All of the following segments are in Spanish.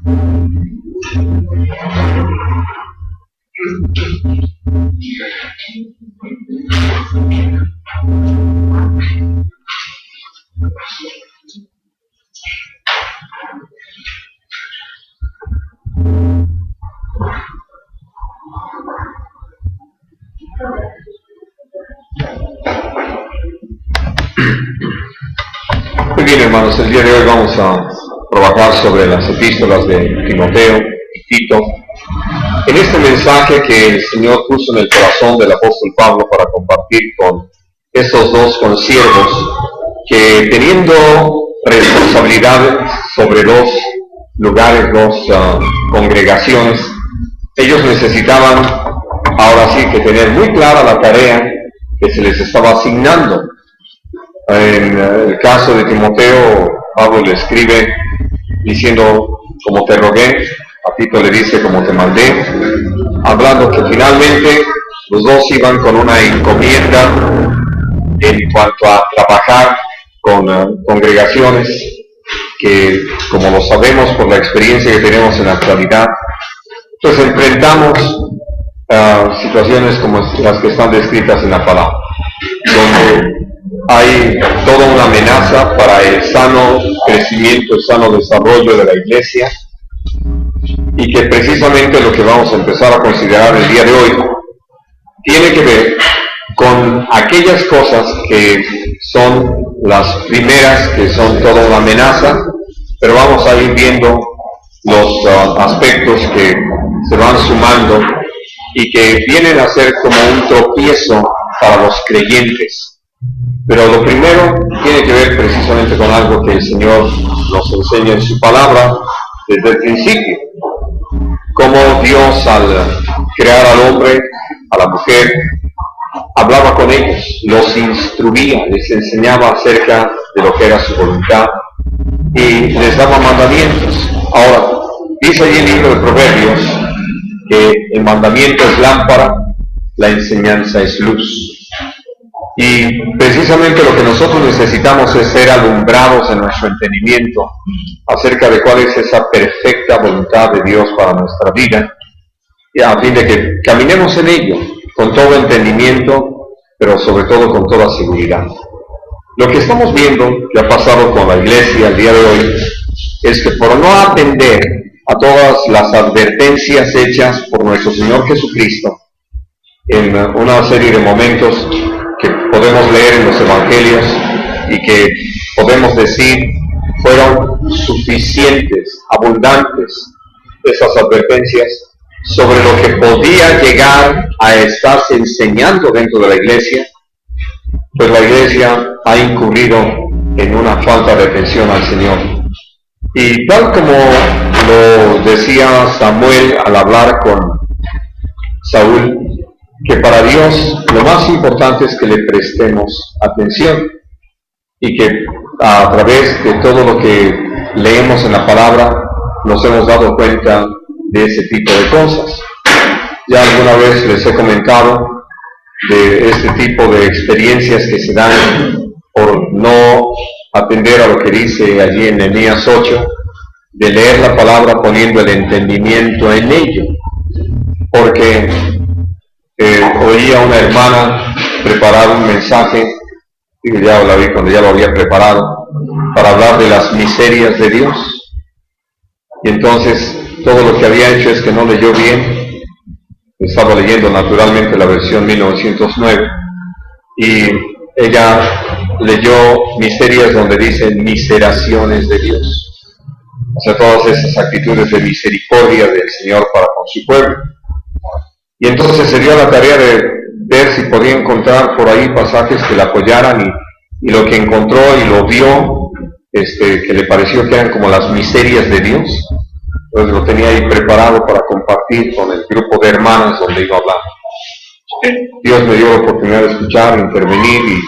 Muy bien, hermanos, el día de hoy vamos a trabajar sobre las epístolas de Timoteo y Tito. En este mensaje que el Señor puso en el corazón del apóstol Pablo para compartir con estos dos consiervos que, teniendo responsabilidades sobre dos lugares, dos congregaciones, ellos necesitaban ahora sí que tener muy clara la tarea que se les estaba asignando. En el caso de Timoteo, Pablo le escribe diciendo: como te rogué. A Tito le dice: como te mandé, hablando que finalmente los dos iban con una encomienda en cuanto a trabajar con congregaciones que, como lo sabemos por la experiencia que tenemos en la actualidad, pues enfrentamos situaciones como las que están descritas en la palabra, donde hay toda una amenaza para el sano crecimiento, el sano desarrollo de la iglesia, y que precisamente lo que vamos a empezar a considerar el día de hoy tiene que ver con aquellas cosas que son las primeras, que son toda una amenaza, pero vamos a ir viendo los aspectos que se van sumando y que vienen a ser como un tropiezo para los creyentes. Pero lo primero tiene que ver precisamente con algo que el Señor nos enseña en su palabra desde el principio. Cómo Dios, al crear al hombre, a la mujer, hablaba con ellos, los instruía, les enseñaba acerca de lo que era su voluntad y les daba mandamientos. Ahora, dice allí el libro de Proverbios que el mandamiento es lámpara, la enseñanza es luz. Y precisamente lo que nosotros necesitamos es ser alumbrados en nuestro entendimiento acerca de cuál es esa perfecta voluntad de Dios para nuestra vida, y a fin de que caminemos en ello con todo entendimiento, pero sobre todo con toda seguridad. Lo que estamos viendo que ha pasado con la iglesia el día de hoy es que, por no atender a todas las advertencias hechas por nuestro Señor Jesucristo en una serie de momentos que podemos leer en los evangelios y que podemos decir fueron suficientes, abundantes, esas advertencias sobre lo que podía llegar a estarse enseñando dentro de la iglesia, pues la iglesia ha incurrido en una falta de atención al Señor. Y tal como lo decía Samuel al hablar con Saúl, que para Dios lo más importante es que le prestemos atención y que a través de todo lo que leemos en la palabra nos hemos dado cuenta de ese tipo de cosas. Ya alguna vez les he comentado de este tipo de experiencias que se dan por no atender a lo que dice allí en Nehemías 8, de leer la palabra poniendo el entendimiento en ello, porque oí a una hermana preparar un mensaje, y ya la vi cuando ya lo había preparado, para hablar de las miserias de Dios, y entonces todo lo que había hecho es que no leyó bien. Estaba leyendo naturalmente la versión 1909, y ella leyó miserias donde dicen miseraciones de Dios, o sea, todas esas actitudes de misericordia del Señor para con su pueblo. Y entonces se dio la tarea de ver si podía encontrar por ahí pasajes que la apoyaran, y lo que encontró y lo vio, que le pareció que eran como las miserias de Dios, pues lo tenía ahí preparado para compartir con el grupo de hermanas donde iba a hablar. Dios me dio la oportunidad de escuchar, intervenir y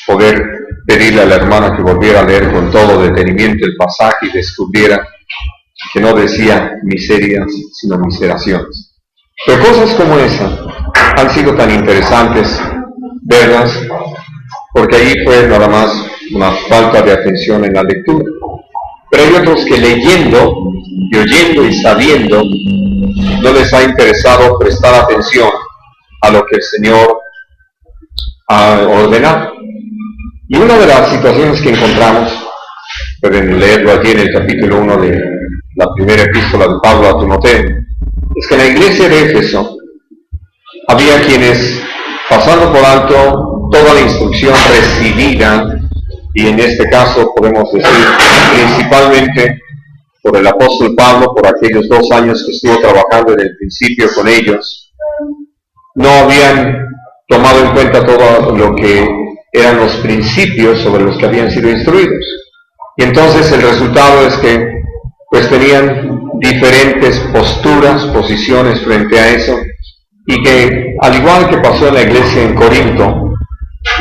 poder pedirle a la hermana que volviera a leer con todo detenimiento el pasaje y descubriera que no decía miserias, sino miseraciones. Pero cosas como esa han sido tan interesantes verlas, porque ahí fue nada más una falta de atención en la lectura. Pero hay otros que leyendo y oyendo y sabiendo, no les ha interesado prestar atención a lo que el Señor ha ordenado. Y una de las situaciones que encontramos, pueden leerlo allí en el capítulo 1 de la primera epístola de Pablo a Timoteo, es que en la iglesia de Éfeso había quienes, pasando por alto toda la instrucción recibida, y en este caso podemos decir principalmente por el apóstol Pablo, por aquellos 2 años que estuvo trabajando en el principio con ellos, no habían tomado en cuenta todo lo que eran los principios sobre los que habían sido instruidos. Y entonces el resultado es que pues tenían diferentes posturas, posiciones frente a eso, y que al igual que pasó en la iglesia en Corinto,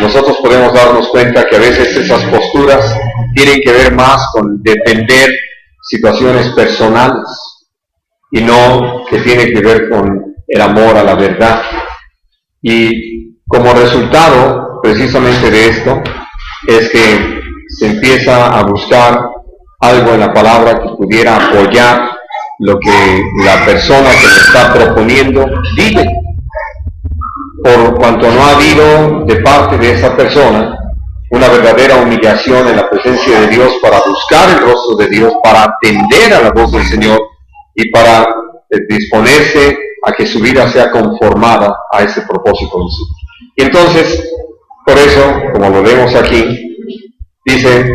nosotros podemos darnos cuenta que a veces esas posturas tienen que ver más con defender situaciones personales y no que tiene que ver con el amor a la verdad. Y como resultado precisamente de esto es que se empieza a buscar algo en la palabra que pudiera apoyar lo que la persona que lo está proponiendo dice. Por cuanto no ha habido de parte de esa persona una verdadera humillación en la presencia de Dios para buscar el rostro de Dios, para atender a la voz del Señor y para disponerse a que su vida sea conformada a ese propósito de Dios. Y entonces, por eso, como lo vemos aquí, dice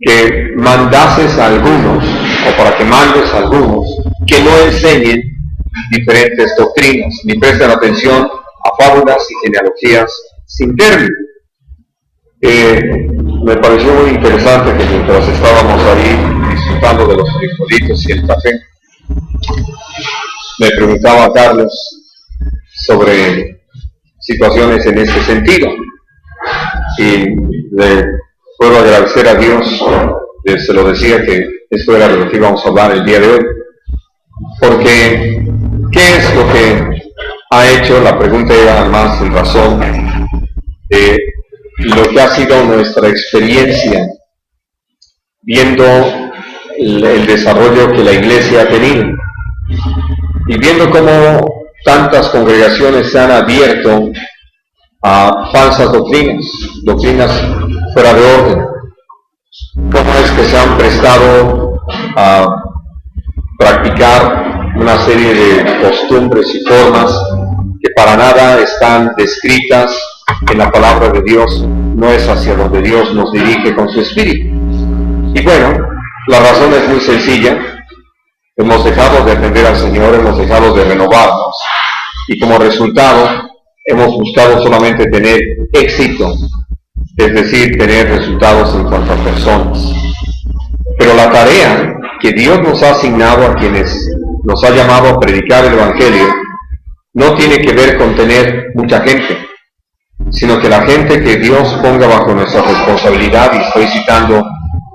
que mandases a algunos, o para que mandes a algunos, que no enseñen diferentes doctrinas, ni presten atención a fábulas y genealogías sin término. Me pareció muy interesante que mientras estábamos ahí disfrutando de los frijolitos y el café, me preguntaba a Carlos sobre situaciones en ese sentido, y le puedo agradecer a Dios, se lo decía que esto era de lo que íbamos a hablar el día de hoy, porque ¿qué es lo que ha hecho? La pregunta era más en razón de lo que ha sido nuestra experiencia viendo el desarrollo que la iglesia ha tenido y viendo cómo tantas congregaciones se han abierto a falsas doctrinas fuera de orden. Cómo es que se han prestado a practicar una serie de costumbres y formas que para nada están descritas en la palabra de Dios, no es hacia donde Dios nos dirige con su espíritu. Y bueno, la razón es muy sencilla: hemos dejado de atender al Señor, hemos dejado de renovarnos, y como resultado hemos buscado solamente tener éxito, es decir, tener resultados en cuanto a personas. Pero la tarea que Dios nos ha asignado a quienes nos ha llamado a predicar el Evangelio no tiene que ver con tener mucha gente, sino que la gente que Dios ponga bajo nuestra responsabilidad, y estoy citando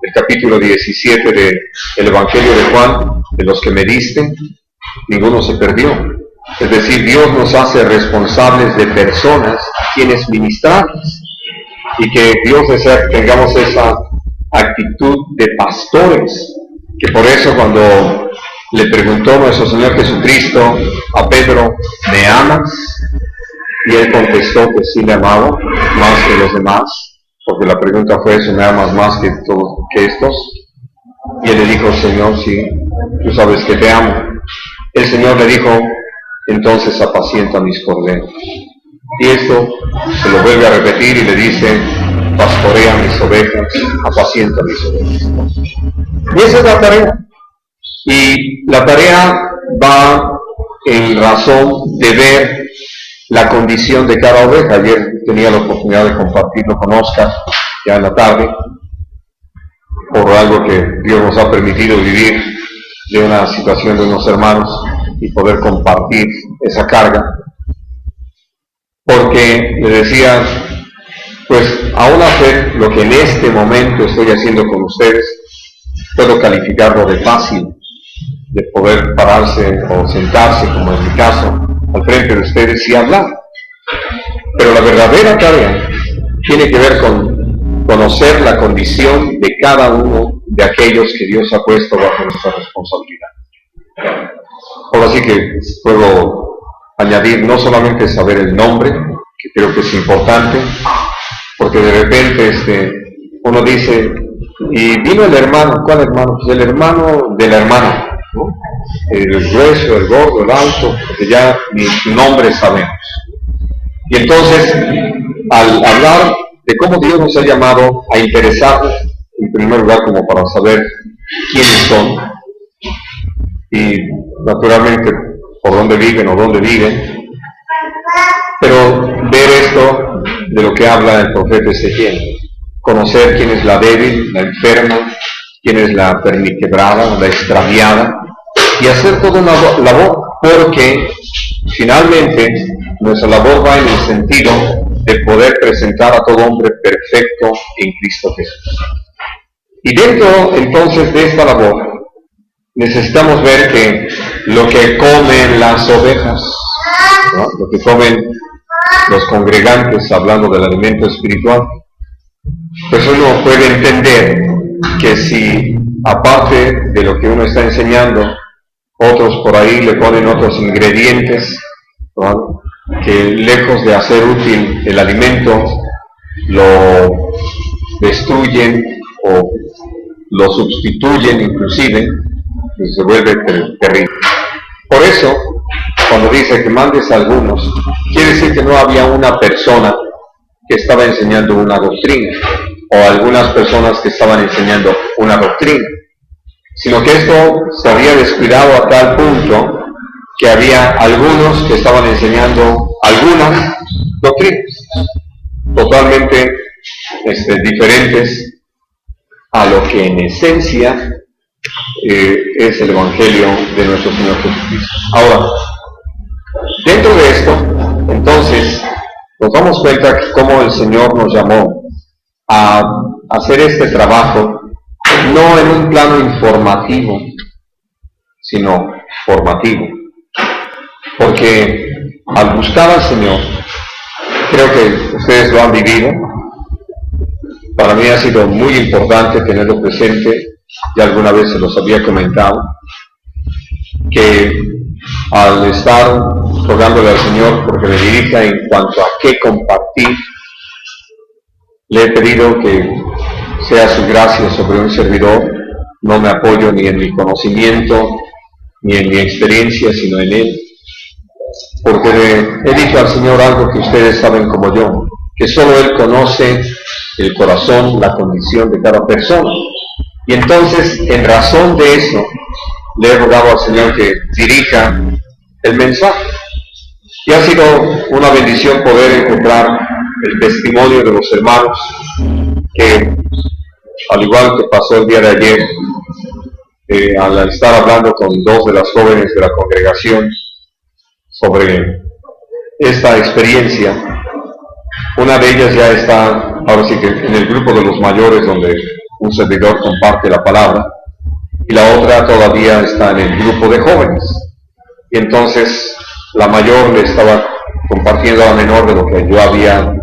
el capítulo 17 del Evangelio de Juan, de los que me diste, ninguno se perdió. Es decir, Dios nos hace responsables de personas a quienes ministramos, y que Dios desea que tengamos esa actitud de pastores, que por eso cuando le preguntó nuestro Señor Jesucristo a Pedro, ¿me amas? Y él contestó que sí le amaba más que los demás, porque la pregunta fue eso: ¿me amas más que estos? Y él le dijo: Señor, sí, tú sabes que te amo. El Señor le dijo: entonces apacienta mis corderos. Y esto se lo vuelve a repetir y le dice: pastorea mis ovejas, apacienta mis ovejas. Y esa es la tarea. Y la tarea va en razón de ver la condición de cada oveja. Ayer tenía la oportunidad de compartirlo con Oscar, ya en la tarde, por algo que Dios nos ha permitido vivir, de una situación de unos hermanos, y poder compartir esa carga. Porque le decía, pues aún hacer lo que en este momento estoy haciendo con ustedes, puedo calificarlo de fácil, de poder pararse o sentarse, como en mi caso, al frente de ustedes y hablar. Pero la verdadera tarea tiene que ver con conocer la condición de cada uno de aquellos que Dios ha puesto bajo nuestra responsabilidad. ahora sí que puedo añadir no solamente saber el nombre, que creo que es importante, porque de repente uno dice, y vino el hermano. ¿Cuál hermano? Pues el hermano de la hermana, ¿no? El grueso, el gordo, el alto, porque ya ni su nombre sabemos. Y entonces, al hablar de cómo Dios nos ha llamado a interesarnos, en primer lugar como para saber quiénes son, y naturalmente por dónde viven o dónde viven, pero ver esto de lo que habla el profeta Ezequiel, conocer quién es la débil, la enferma, quién es la perniquebrada, la extraviada, y hacer toda una labor, porque finalmente nuestra labor va en el sentido de poder presentar a todo hombre perfecto en Cristo Jesús. Y dentro entonces de esta labor necesitamos ver que lo que comen las ovejas, ¿no? Lo que comen los congregantes, hablando del alimento espiritual, pues uno puede entender que si aparte de lo que uno está enseñando, otros por ahí le ponen otros ingredientes, ¿no? Que lejos de hacer útil el alimento, lo destruyen o lo sustituyen inclusive, y se vuelve terrible. Por eso, cuando dice que mandes a algunos, quiere decir que no había una persona que estaba enseñando una doctrina, o algunas personas que estaban enseñando una doctrina, sino que esto se había descuidado a tal punto que había algunos que estaban enseñando algunas doctrinas totalmente diferentes a lo que en esencia es el Evangelio de nuestro Señor Jesucristo. Ahora, dentro de esto, entonces, nos damos cuenta que cómo el Señor nos llamó a hacer este trabajo, no en un plano informativo, sino formativo. Porque al buscar al Señor, creo que ustedes lo han vivido, para mí ha sido muy importante tenerlo presente, ya alguna vez se los había comentado, que al estar rogándole al Señor porque me dirija en cuanto a qué compartir, le he pedido que sea su gracia sobre un servidor. No me apoyo ni en mi conocimiento ni en mi experiencia, sino en Él, porque he dicho al Señor algo que ustedes saben como yo, que solo Él conoce el corazón, la condición de cada persona. Y entonces, en razón de eso, le he rogado al Señor que dirija el mensaje. Y ha sido una bendición poder encontrar el testimonio de los hermanos que, al igual que pasó el día de ayer, al estar hablando con dos de las jóvenes de la congregación sobre esta experiencia, una de ellas ya está, ahora sí que en el grupo de los mayores donde un servidor comparte la palabra, y la otra todavía está en el grupo de jóvenes. Y entonces la mayor le estaba compartiendo a la menor de lo que yo había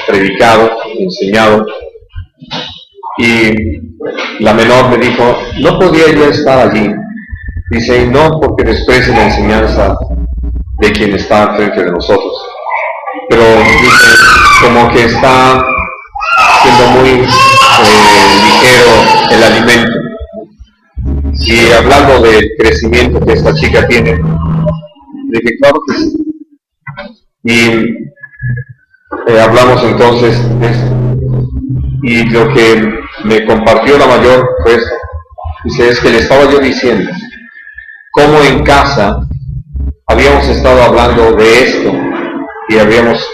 predicado, enseñado, y la menor me dijo, no podía yo estar allí. Dice, no porque desprecie la enseñanza de quien está frente de nosotros, pero dice, como que está siendo muy ligero el alimento. Y hablando del crecimiento que esta chica tiene, dije, claro que sí. Y hablamos entonces de esto. Y lo que me compartió la mayor fue esto. Dice, es que le estaba yo diciendo cómo en casa habíamos estado hablando de esto y habíamos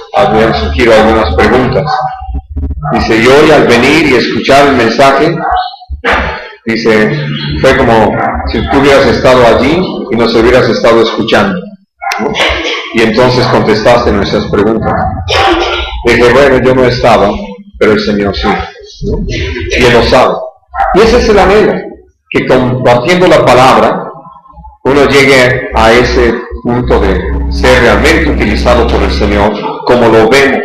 surgido algunas preguntas. Dice, y hoy al venir y escuchar el mensaje, dice, fue como si tú hubieras estado allí y nos hubieras estado escuchando, ¿no? Y entonces contestaste nuestras preguntas. Dije, bueno, yo no he estado, pero el Señor sí, ¿no? Y Él lo sabe. Y ese es el anhelo, que compartiendo la palabra, uno llegue a ese punto de ser realmente utilizado por el Señor, como lo vemos.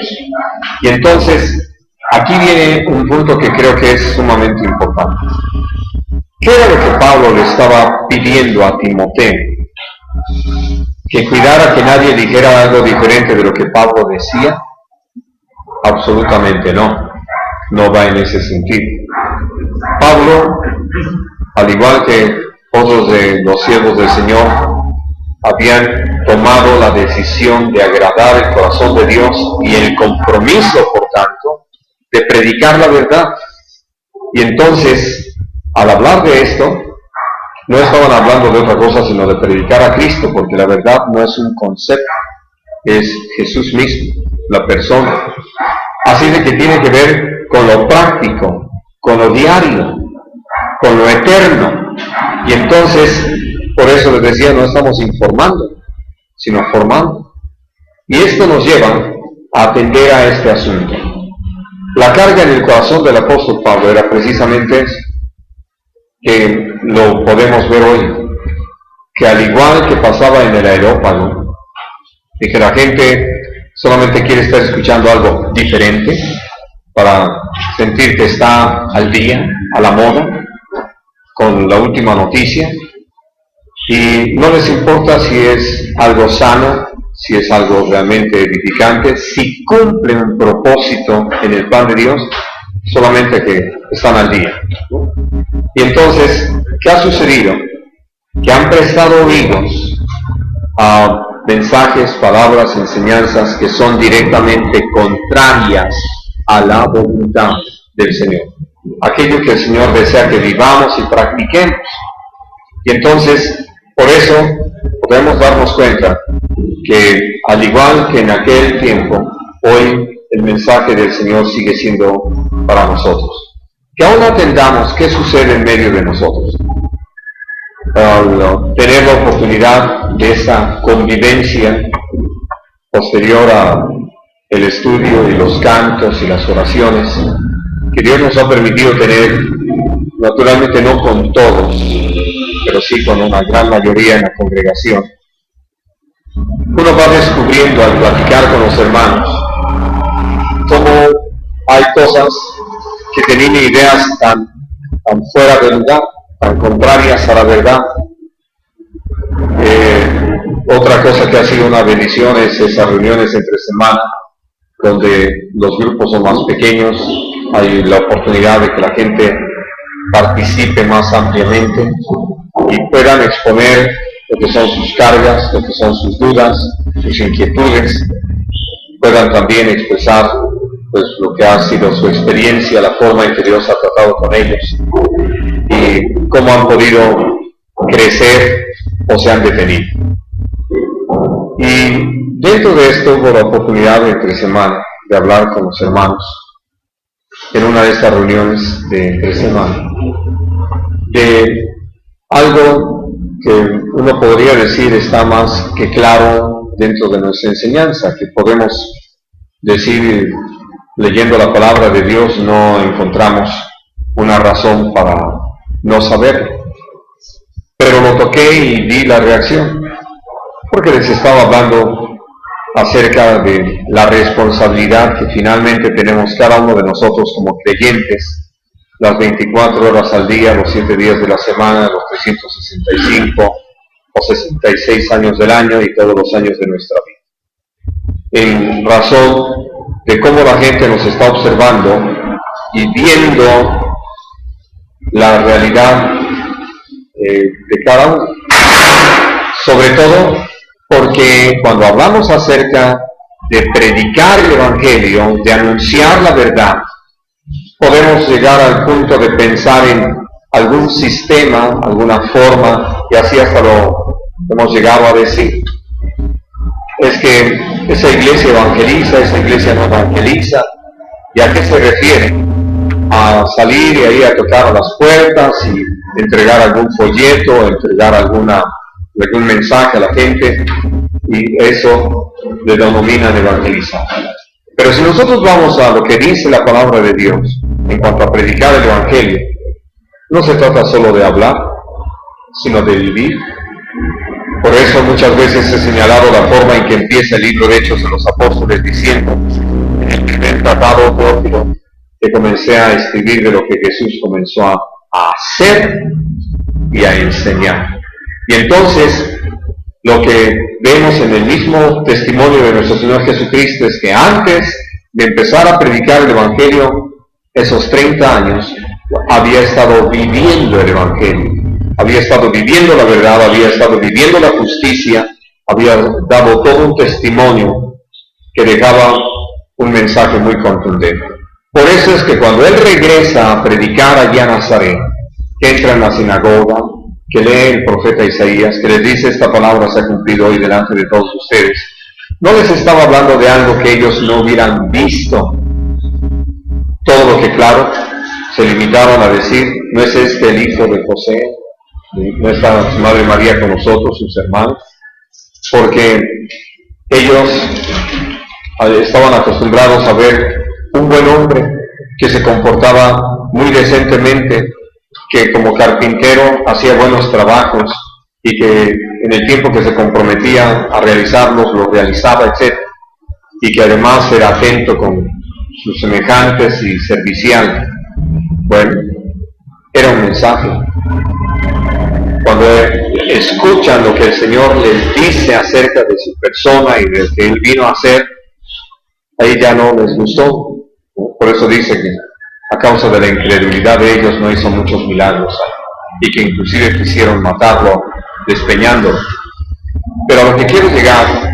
Y entonces, aquí viene un punto que creo que es sumamente importante. ¿Qué era lo que Pablo le estaba pidiendo a Timoteo? que cuidara que nadie dijera algo diferente de lo que Pablo decía? Absolutamente no. No va en ese sentido. Pablo, al igual que otros de los siervos del Señor, habían tomado la decisión de agradar el corazón de Dios y el compromiso, por tanto, de predicar la verdad. Y entonces, al hablar de esto, no estaban hablando de otra cosa sino de predicar a Cristo, porque la verdad no es un concepto, es Jesús mismo, la persona. Así de que tiene que ver con lo práctico, con lo diario, con lo eterno. Y entonces, por eso les decía, no estamos informando, sino formando. Y esto nos lleva a atender a este asunto. La carga en el corazón del apóstol Pablo era precisamente eso, que lo podemos ver hoy, que al igual que pasaba en el Areópago, y que la gente solamente quiere estar escuchando algo diferente para sentir que está al día, a la moda, con la última noticia, y no les importa si es algo sano, si es algo realmente edificante, si cumple un propósito en el plan de Dios, solamente que están al día. Y entonces, ¿qué ha sucedido? Que han prestado oídos a mensajes, palabras, enseñanzas que son directamente contrarias a la voluntad del Señor. Aquello que el Señor desea que vivamos y practiquemos. Y entonces, por eso podemos darnos cuenta que, al igual que en aquel tiempo, hoy el mensaje del Señor sigue siendo para nosotros. Que aún atendamos qué sucede en medio de nosotros. Al tener la oportunidad de esta convivencia posterior a el estudio y los cantos y las oraciones que Dios nos ha permitido tener, naturalmente no con todos, pero sí con una gran mayoría en la congregación, uno va descubriendo al platicar con los hermanos cómo hay cosas que tenían ideas tan fuera de lugar, tan contrarias a la verdad. Otra cosa que ha sido una bendición es esas reuniones entre semana, donde los grupos son más pequeños, hay la oportunidad de que la gente participe más ampliamente y puedan exponer lo que son sus cargas, lo que son sus dudas, sus inquietudes, puedan también expresar pues lo que ha sido su experiencia, la forma en que Dios ha tratado con ellos y cómo han podido crecer o se han detenido. Y dentro de esto hubo la oportunidad entre semana de hablar con los hermanos en una de estas reuniones de entre semana de algo que uno podría decir está más que claro dentro de nuestra enseñanza, que podemos decir, leyendo la palabra de Dios no encontramos una razón para no saberlo. Pero lo toqué y vi la reacción, porque les estaba hablando acerca de la responsabilidad que finalmente tenemos cada uno de nosotros como creyentes, las 24 horas al día, los 7 días de la semana, los 365 o 66 años del año y todos los años de nuestra vida. En razón de cómo la gente nos está observando y viendo la realidad de cada uno. Sobre todo porque cuando hablamos acerca de predicar el Evangelio, de anunciar la verdad, podemos llegar al punto de pensar en algún sistema, alguna forma, y así hasta lo hemos llegado a decir. Es que esa iglesia evangeliza, esa iglesia no evangeliza. ¿Y a qué se refiere? A salir y ahí a tocar a las puertas y entregar algún folleto, entregar algún mensaje a la gente, y eso le denominan evangelizar. Pero si nosotros vamos a lo que dice la palabra de Dios en cuanto a predicar el Evangelio, no se trata solo de hablar, sino de vivir. Por eso muchas veces he señalado la forma en que empieza el libro de Hechos de los Apóstoles diciendo, en el primer tratado propio que comencé a escribir de lo que Jesús comenzó a hacer y a enseñar. Y entonces, Lo que vemos en el mismo testimonio de nuestro Señor Jesucristo es que antes de empezar a predicar el Evangelio, esos 30 años, había estado viviendo el Evangelio, había estado viviendo la verdad, había estado viviendo la justicia, había dado todo un testimonio que dejaba un mensaje muy contundente. Por eso es que cuando él regresa a predicar allá a Nazaret, que entra en la sinagoga, que lee el profeta Isaías, que les dice: esta palabra se ha cumplido hoy delante de todos ustedes, no les estaba hablando de algo que ellos no hubieran visto. Todo lo que, claro, se limitaron a decir: ¿no es este el hijo de José? ¿No está su madre María con nosotros, sus hermanos? Porque ellos estaban acostumbrados a ver un buen hombre que se comportaba muy decentemente, que como carpintero hacía buenos trabajos y que en el tiempo que se comprometía a realizarlos, los realizaba, etc. Y que además era atento con sus semejantes y servicial. Bueno, era un mensaje. Cuando escuchan lo que el Señor les dice acerca de su persona y de lo que Él vino a hacer, ahí ya no les gustó. Por eso dice que a causa de la incredulidad de ellos no hizo muchos milagros y que inclusive quisieron matarlo despeñándolo. Pero a lo que quiero llegar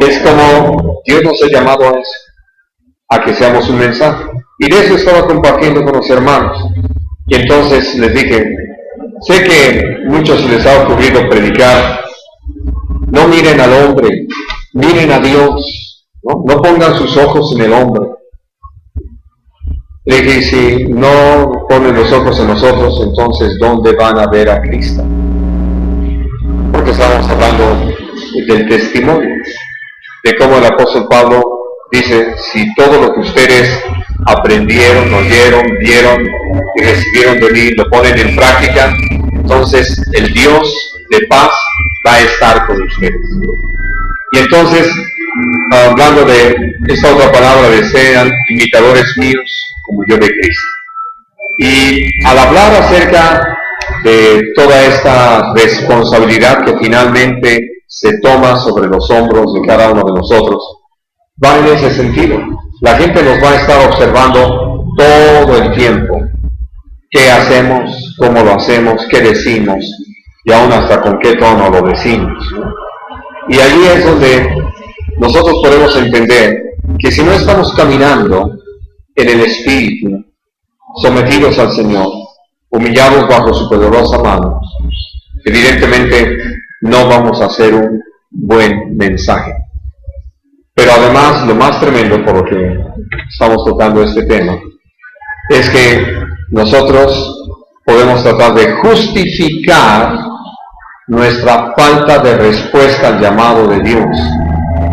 es como Dios nos ha llamado a eso, a que seamos un mensaje. Y de eso estaba compartiendo con los hermanos. Y entonces les dije: sé que muchos les ha ocurrido predicar: no miren al hombre, miren a Dios, no pongan sus ojos en el hombre. Le dije: si no ponen los ojos en nosotros, entonces ¿dónde van a ver a Cristo? Porque estamos hablando del testimonio, de cómo el apóstol Pablo dice: si todo lo que ustedes aprendieron, oyeron, vieron y recibieron de mí, lo ponen en práctica, entonces el Dios de paz va a estar con ustedes. Y entonces, hablando de esta otra palabra de sean imitadores míos como yo de Cristo. Y al hablar acerca de toda esta responsabilidad que finalmente se toma sobre los hombros de cada uno de nosotros, va en ese sentido. La gente nos va a estar observando todo el tiempo. ¿Qué hacemos? ¿Cómo lo hacemos? ¿Qué decimos? Y aún hasta con qué tono lo decimos. Y allí es donde nosotros podemos entender que si no estamos caminando en el Espíritu, sometidos al Señor, humillados bajo su poderosa mano, evidentemente no vamos a hacer un buen mensaje. Pero además, lo más tremendo por lo que estamos tocando este tema, es que nosotros podemos tratar de justificar nuestra falta de respuesta al llamado de Dios.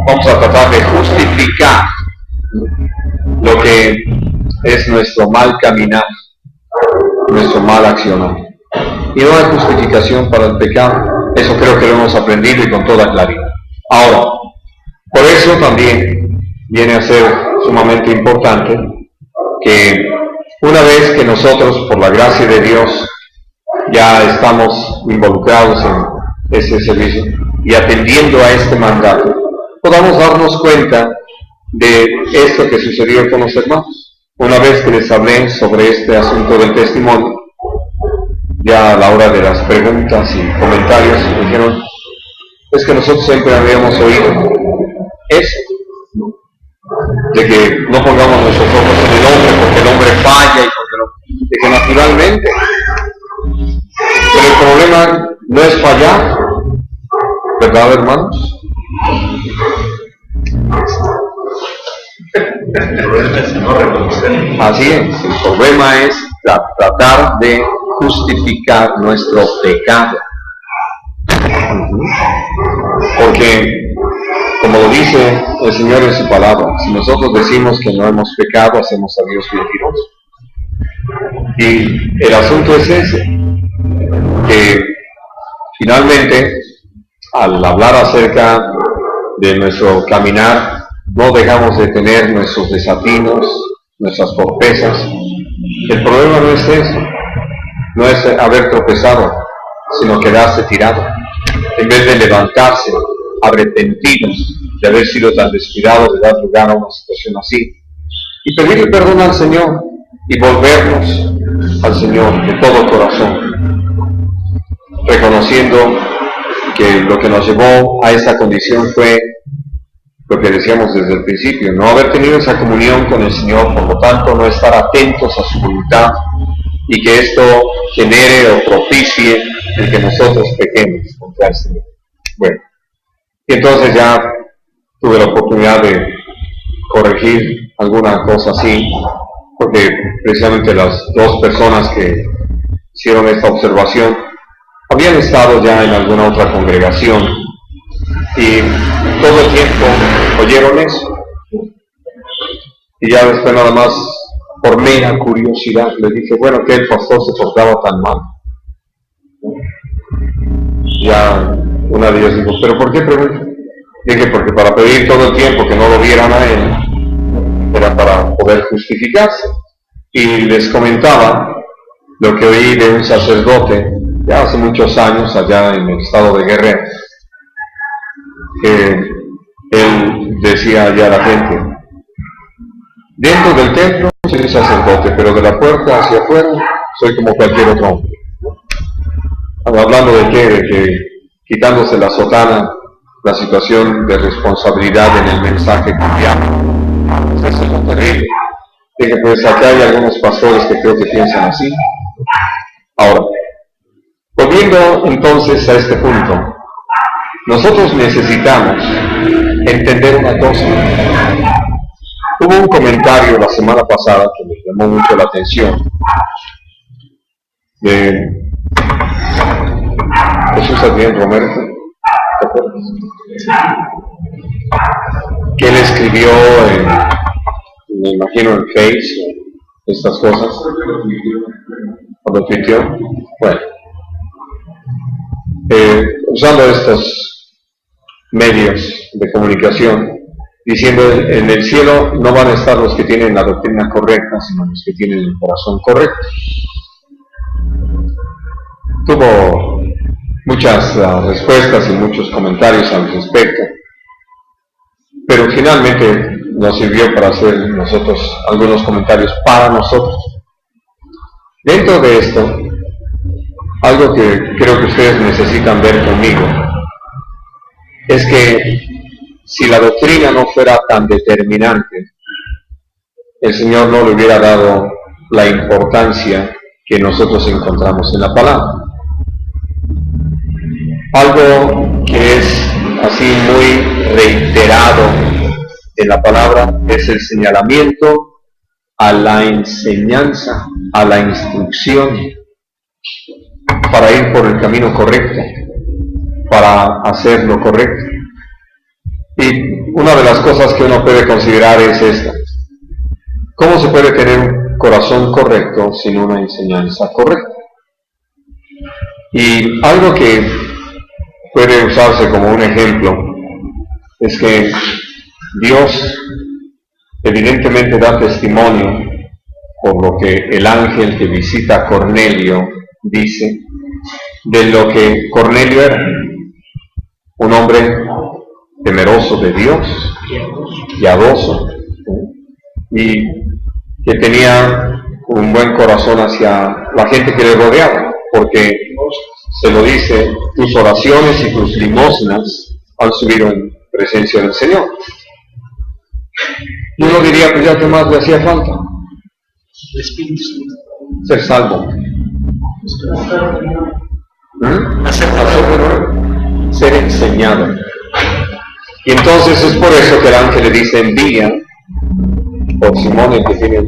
Vamos a tratar de justificar lo que es nuestro mal caminar, nuestro mal accionar. Y no hay justificación para el pecado. Eso creo que lo hemos aprendido y con toda claridad. Ahora, por eso también viene a ser sumamente importante que una vez que nosotros, por la gracia de Dios, ya estamos involucrados en ese servicio y atendiendo a este mandato, podamos darnos cuenta de esto que sucedió con los hermanos. Una vez que les hablé sobre este asunto del testimonio, ya a la hora de las preguntas y comentarios, me dijeron: es que nosotros siempre habíamos oído eso, de que no pongamos nuestros ojos en el hombre porque el hombre falla y porque no, de que naturalmente. Pero el problema no es fallar, ¿verdad, hermanos? Así es, el problema es tratar de justificar nuestro pecado. Porque, como lo dice el Señor en su palabra, si nosotros decimos que no hemos pecado, hacemos a Dios mentiroso. Y el asunto es ese, que finalmente, al hablar acerca de nuestro caminar, no dejamos de tener nuestros desatinos, nuestras torpezas. El problema no es eso, no es haber tropezado, sino quedarse tirado. en vez de levantarse arrepentidos de haber sido tan descuidados de dar lugar a una situación así, y pedirle perdón al Señor y volvernos al Señor de todo corazón, reconociendo que lo que nos llevó a esa condición fue lo que decíamos desde el principio, no haber tenido esa comunión con el Señor, por lo tanto no estar atentos a su voluntad, y que esto genere o propicie el que nosotros pequemos contra el Señor. Bueno, y entonces ya tuve la oportunidad de corregir alguna cosa así, porque precisamente las dos personas que hicieron esta observación habían estado ya en alguna otra congregación y todo el tiempo oyeron eso, y ya después nada más por mera curiosidad le dije, bueno, que el pastor se portaba tan mal. Ya una de ellas dijo, ¿pero por qué pregunto? Dije, porque para pedir todo el tiempo que no lo vieran a él era para poder justificarse. Y les comentaba lo que oí de un sacerdote ya hace muchos años allá en el estado de Guerrero, que él decía allá a la gente, dentro del templo soy un sacerdote, pero de la puerta hacia afuera soy como cualquier otro hombre. Hablando de qué, de que quitándose la sotana, la situación de responsabilidad en el mensaje cambiaba. Eso es lo terrible. Dije, pues acá hay algunos pastores que creo que piensan así. Ahora, volviendo entonces a este punto, nosotros necesitamos entender una cosa. Hubo un comentario la semana pasada que me llamó mucho la atención de Jesús Adrián Romero, que él escribió me imagino en Face, estas cosas, cuando tuiteó, bueno, usando estos medios de comunicación, diciendo, en el cielo no van a estar los que tienen la doctrina correcta, sino los que tienen el corazón correcto. Tuvo muchas respuestas y muchos comentarios al respecto, pero finalmente nos sirvió para hacer nosotros algunos comentarios para nosotros. Dentro de esto, algo que creo que ustedes necesitan ver conmigo, es que si la doctrina no fuera tan determinante, el Señor no le hubiera dado la importancia que nosotros encontramos en la palabra. Algo que es así muy reiterado en la palabra es el señalamiento a la enseñanza, a la instrucción, para ir por el camino correcto, para hacer lo correcto. Y una de las cosas que uno puede considerar es esta: ¿cómo se puede tener un corazón correcto sin una enseñanza correcta? Y algo que puede usarse como un ejemplo es que Dios evidentemente da testimonio por lo que el ángel que visita a Cornelio dice de lo que Cornelio era, un hombre temeroso de Dios, piadoso, y que tenía un buen corazón hacia la gente que le rodeaba, porque se lo dice, tus oraciones y tus limosnas han subido en presencia del Señor. Y uno diría, pues ya que más le hacía falta, ser salvo, ser enseñado. Y entonces es por eso que el ángel le dice, envía por Simón, el que tiene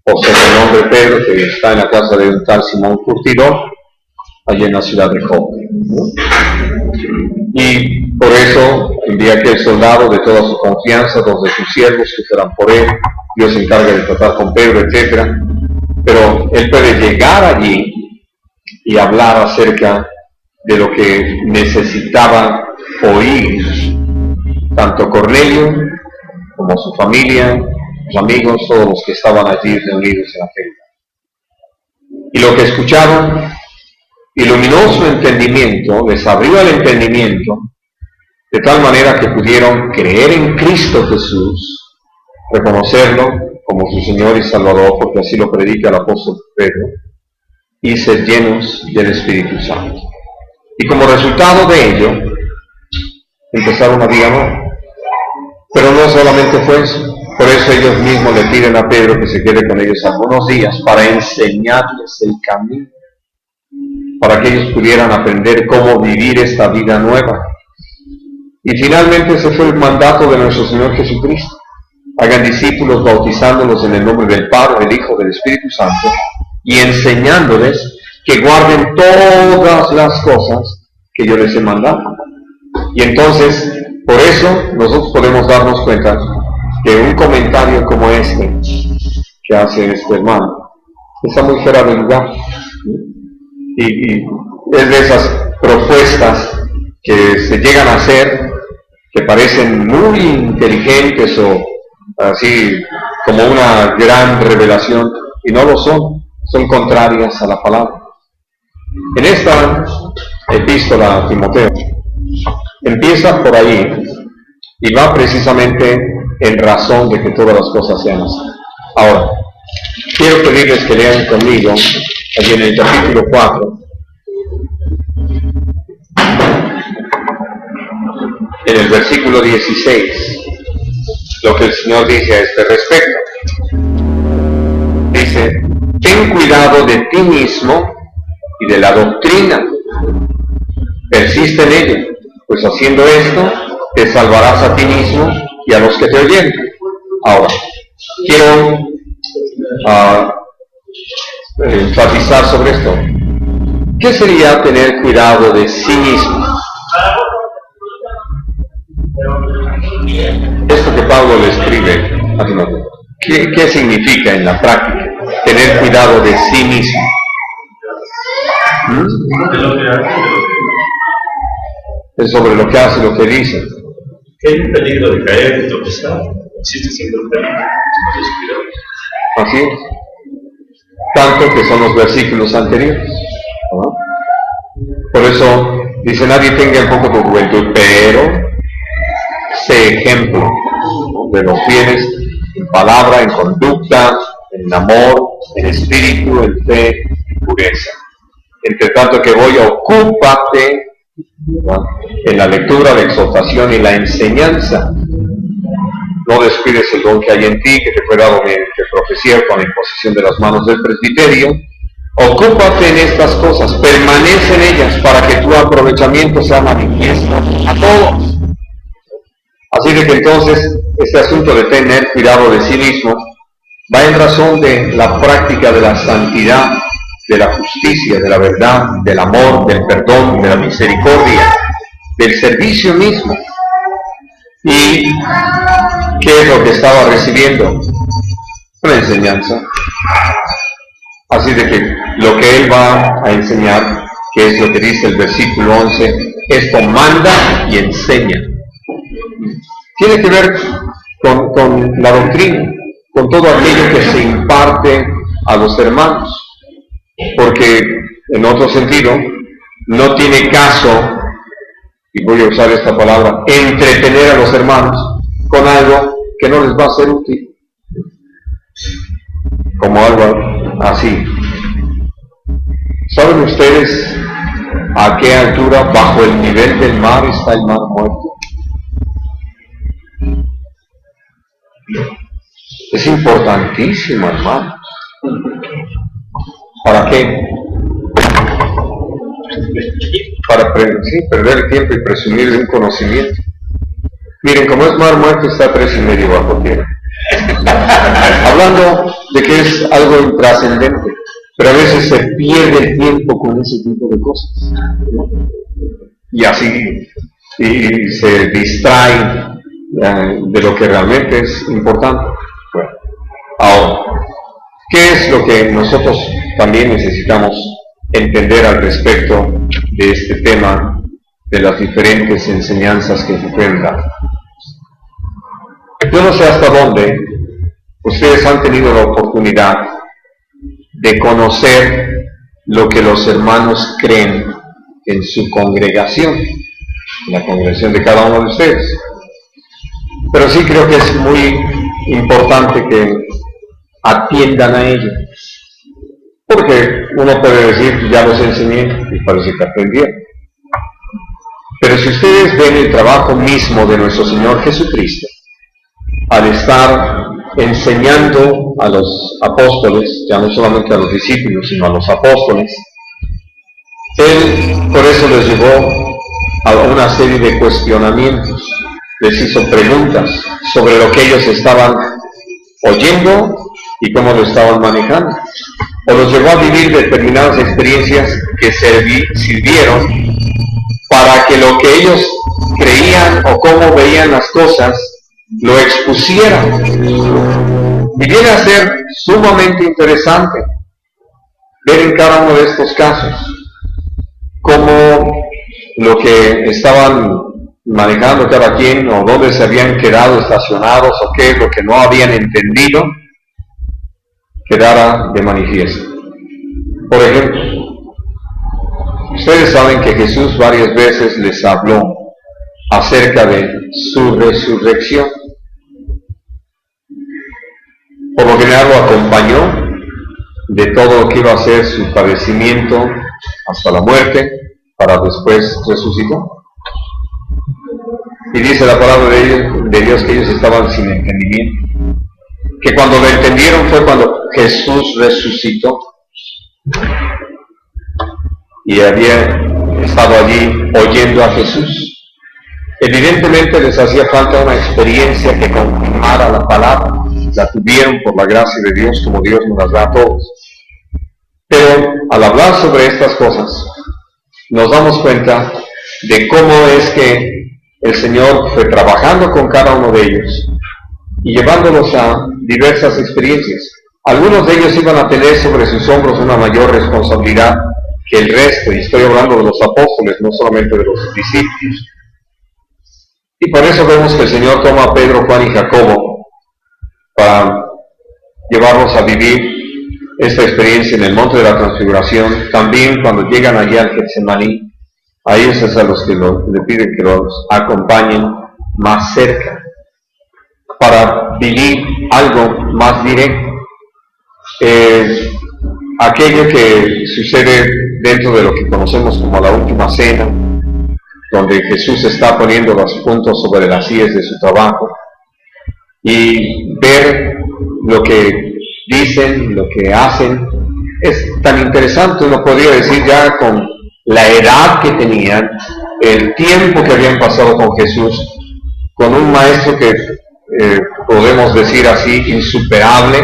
por ser el nombre Pedro, que está en la casa de un tal Simón Curtidor, allí en la ciudad de Jope. Y por eso envía aquel soldado de toda su confianza, dos de sus siervos que fueran por él. Dios se encarga de tratar con Pedro, etc. Pero él puede llegar allí y hablar acerca de lo que necesitaba oír tanto Cornelio como su familia, sus amigos, todos los que estaban allí reunidos en aquel lugar. Y lo que escucharon iluminó su entendimiento, les abrió el entendimiento, de tal manera que pudieron creer en Cristo Jesús, reconocerlo como su Señor y Salvador, porque así lo predica el apóstol Pedro, y ser llenos del Espíritu Santo. Y como resultado de ello, empezaron a vida nueva. Pero no solamente fue eso. Por eso ellos mismos le piden a Pedro que se quede con ellos algunos días para enseñarles el camino, para que ellos pudieran aprender cómo vivir esta vida nueva. Y finalmente ese fue el mandato de nuestro Señor Jesucristo. Hagan discípulos bautizándolos en el nombre del Padre, del Hijo, del Espíritu Santo, y enseñándoles que guarden todas las cosas que yo les he mandado. Y entonces, por eso nosotros podemos darnos cuenta que un comentario como este que hace este hermano está muy fuera de lugar, y es de esas propuestas que se llegan a hacer, que parecen muy inteligentes o así como una gran revelación, y no lo son, son contrarias a la palabra. En esta epístola a Timoteo empieza por ahí y va precisamente en razón de que todas las cosas sean así. Ahora, quiero pedirles que lean conmigo aquí en el capítulo 4, en el versículo 16, lo que el Señor dice a este respecto. Dice: ten cuidado de ti mismo y de la doctrina, persiste en ello, pues haciendo esto te salvarás a ti mismo y a los que te oyen. Ahora, quiero enfatizar sobre esto. ¿Qué sería tener cuidado de sí mismo? Esto que Pablo le escribe a Timoteo, ¿qué significa en la práctica tener cuidado de sí mismo? Es sobre lo que hace, lo que dice. Que hay un peligro de caer, de tropezar. Existe siempre un peligro. Así es. Tanto que son los versículos anteriores. ¿No? Por eso dice: nadie tenga en poco tu juventud, pero sé ejemplo, ¿no?, de los fieles en palabra, en conducta, en amor, en espíritu, en fe, en pureza. Entre tanto que voy, ocúpate, ¿no?, en la lectura, la exhortación y la enseñanza. No descuides el don que hay en ti, que te fue dado mediante profecía con la imposición de las manos del presbiterio. Ocúpate en estas cosas, permanece en ellas, para que tu aprovechamiento sea manifiesto a todos. Así de que entonces este asunto de tener cuidado de sí mismo va en razón de la práctica de la santidad, de la justicia, de la verdad, del amor, del perdón, de la misericordia, del servicio mismo. ¿Y qué es lo que estaba recibiendo? Una enseñanza. Así de que lo que él va a enseñar, que es lo que dice el versículo 11, esto manda y enseña. Tiene que ver con la doctrina, con todo aquello que se imparte a los hermanos, porque en otro sentido no tiene caso, y voy a usar esta palabra, entretener a los hermanos con algo que no les va a ser útil, como algo así. ¿Saben ustedes a qué altura bajo el nivel del mar está el mar muerto? Es importantísimo, hermano. ¿Para qué? Para perder el tiempo y presumir de un conocimiento. Miren, como es mar muerto, está a 3,5 bajo tierra. Hablando de que es algo intrascendente, pero a veces se pierde el tiempo con ese tipo de cosas, ¿no? Y así y se distrae de lo que realmente es importante. Bueno, ahora, ¿qué es lo que nosotros también necesitamos entender al respecto de este tema de las diferentes enseñanzas que se pueden dar? Yo no sé hasta dónde ustedes han tenido la oportunidad de conocer lo que los hermanos creen en su congregación, en la congregación de cada uno de ustedes. Pero sí creo que es muy importante que atiendan a ello, porque uno puede decir, ya los enseñé y parece que aprendieron. Pero si ustedes ven el trabajo mismo de nuestro Señor Jesucristo, al estar enseñando a los apóstoles, ya no solamente a los discípulos, sino a los apóstoles, Él por eso les llevó a una serie de cuestionamientos, les hizo preguntas sobre lo que ellos estaban oyendo y cómo lo estaban manejando, o los llevó a vivir determinadas experiencias que sirvieron para que lo que ellos creían o cómo veían las cosas lo expusieran. Y viene a ser sumamente interesante ver en cada uno de estos casos cómo lo que estaban manejando cada quien, o dónde se habían quedado estacionados, o qué es lo que no habían entendido, quedara de manifiesto. Por ejemplo, ustedes saben que Jesús varias veces les habló acerca de su resurrección. Por lo general lo acompañó de todo lo que iba a ser su padecimiento hasta la muerte, para después resucitar. Y dice la palabra de Dios que ellos estaban sin entendimiento, que cuando lo entendieron fue cuando Jesús resucitó y había estado allí oyendo a Jesús. Evidentemente les hacía falta una experiencia que confirmara la palabra. La tuvieron por la gracia de Dios, como Dios nos las da a todos. Pero al hablar sobre estas cosas, nos damos cuenta de cómo es que el Señor fue trabajando con cada uno de ellos y llevándolos a diversas experiencias. Algunos de ellos iban a tener sobre sus hombros una mayor responsabilidad que el resto, y estoy hablando de los apóstoles, no solamente de los discípulos. Y por eso vemos que el Señor toma a Pedro, Juan y Jacobo para llevarlos a vivir esta experiencia en el monte de la transfiguración. También cuando llegan allí al Getsemaní, a ellos es a los que le piden que los acompañen más cerca para vivir algo más directo. Aquello que sucede dentro de lo que conocemos como la última cena, donde Jesús está poniendo los puntos sobre las íes de su trabajo, y ver lo que dicen, lo que hacen, es tan interesante. Uno podría decir, ya con la edad que tenían, el tiempo que habían pasado con Jesús, con un maestro que podemos decir así, insuperable,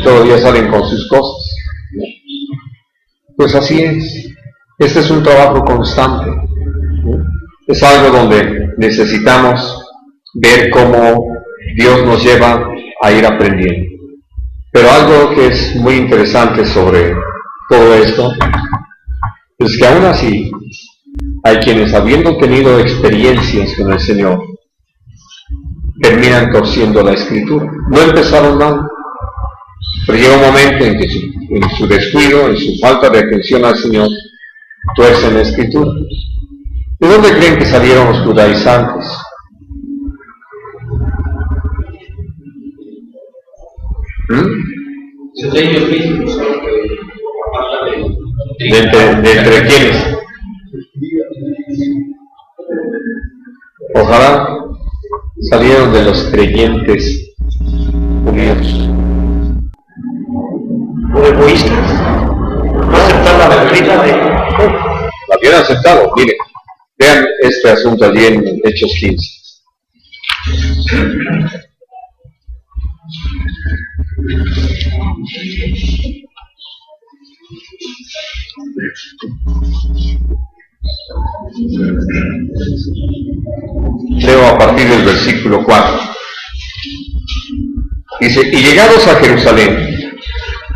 todavía salen con sus cosas. Pues así es. Este es un trabajo constante. Es algo donde necesitamos ver cómo Dios nos lleva a ir aprendiendo. Pero algo que es muy interesante sobre todo esto es que aún así hay quienes, habiendo tenido experiencias con el Señor, terminan torciendo la Escritura. No empezaron mal, pero llega un momento en que en su descuido, en su falta de atención al Señor, tuercen la Escritura. ¿De dónde creen que salieron los judaizantes? De ellos mismos, ¿De entre quiénes? Ojalá salieron de los creyentes judíos. o egoístas. No aceptar la doctrina de... La habían aceptado. Miren, vean este asunto allí en Hechos 15. Leo a partir del versículo 4. Dice: y llegados a Jerusalén,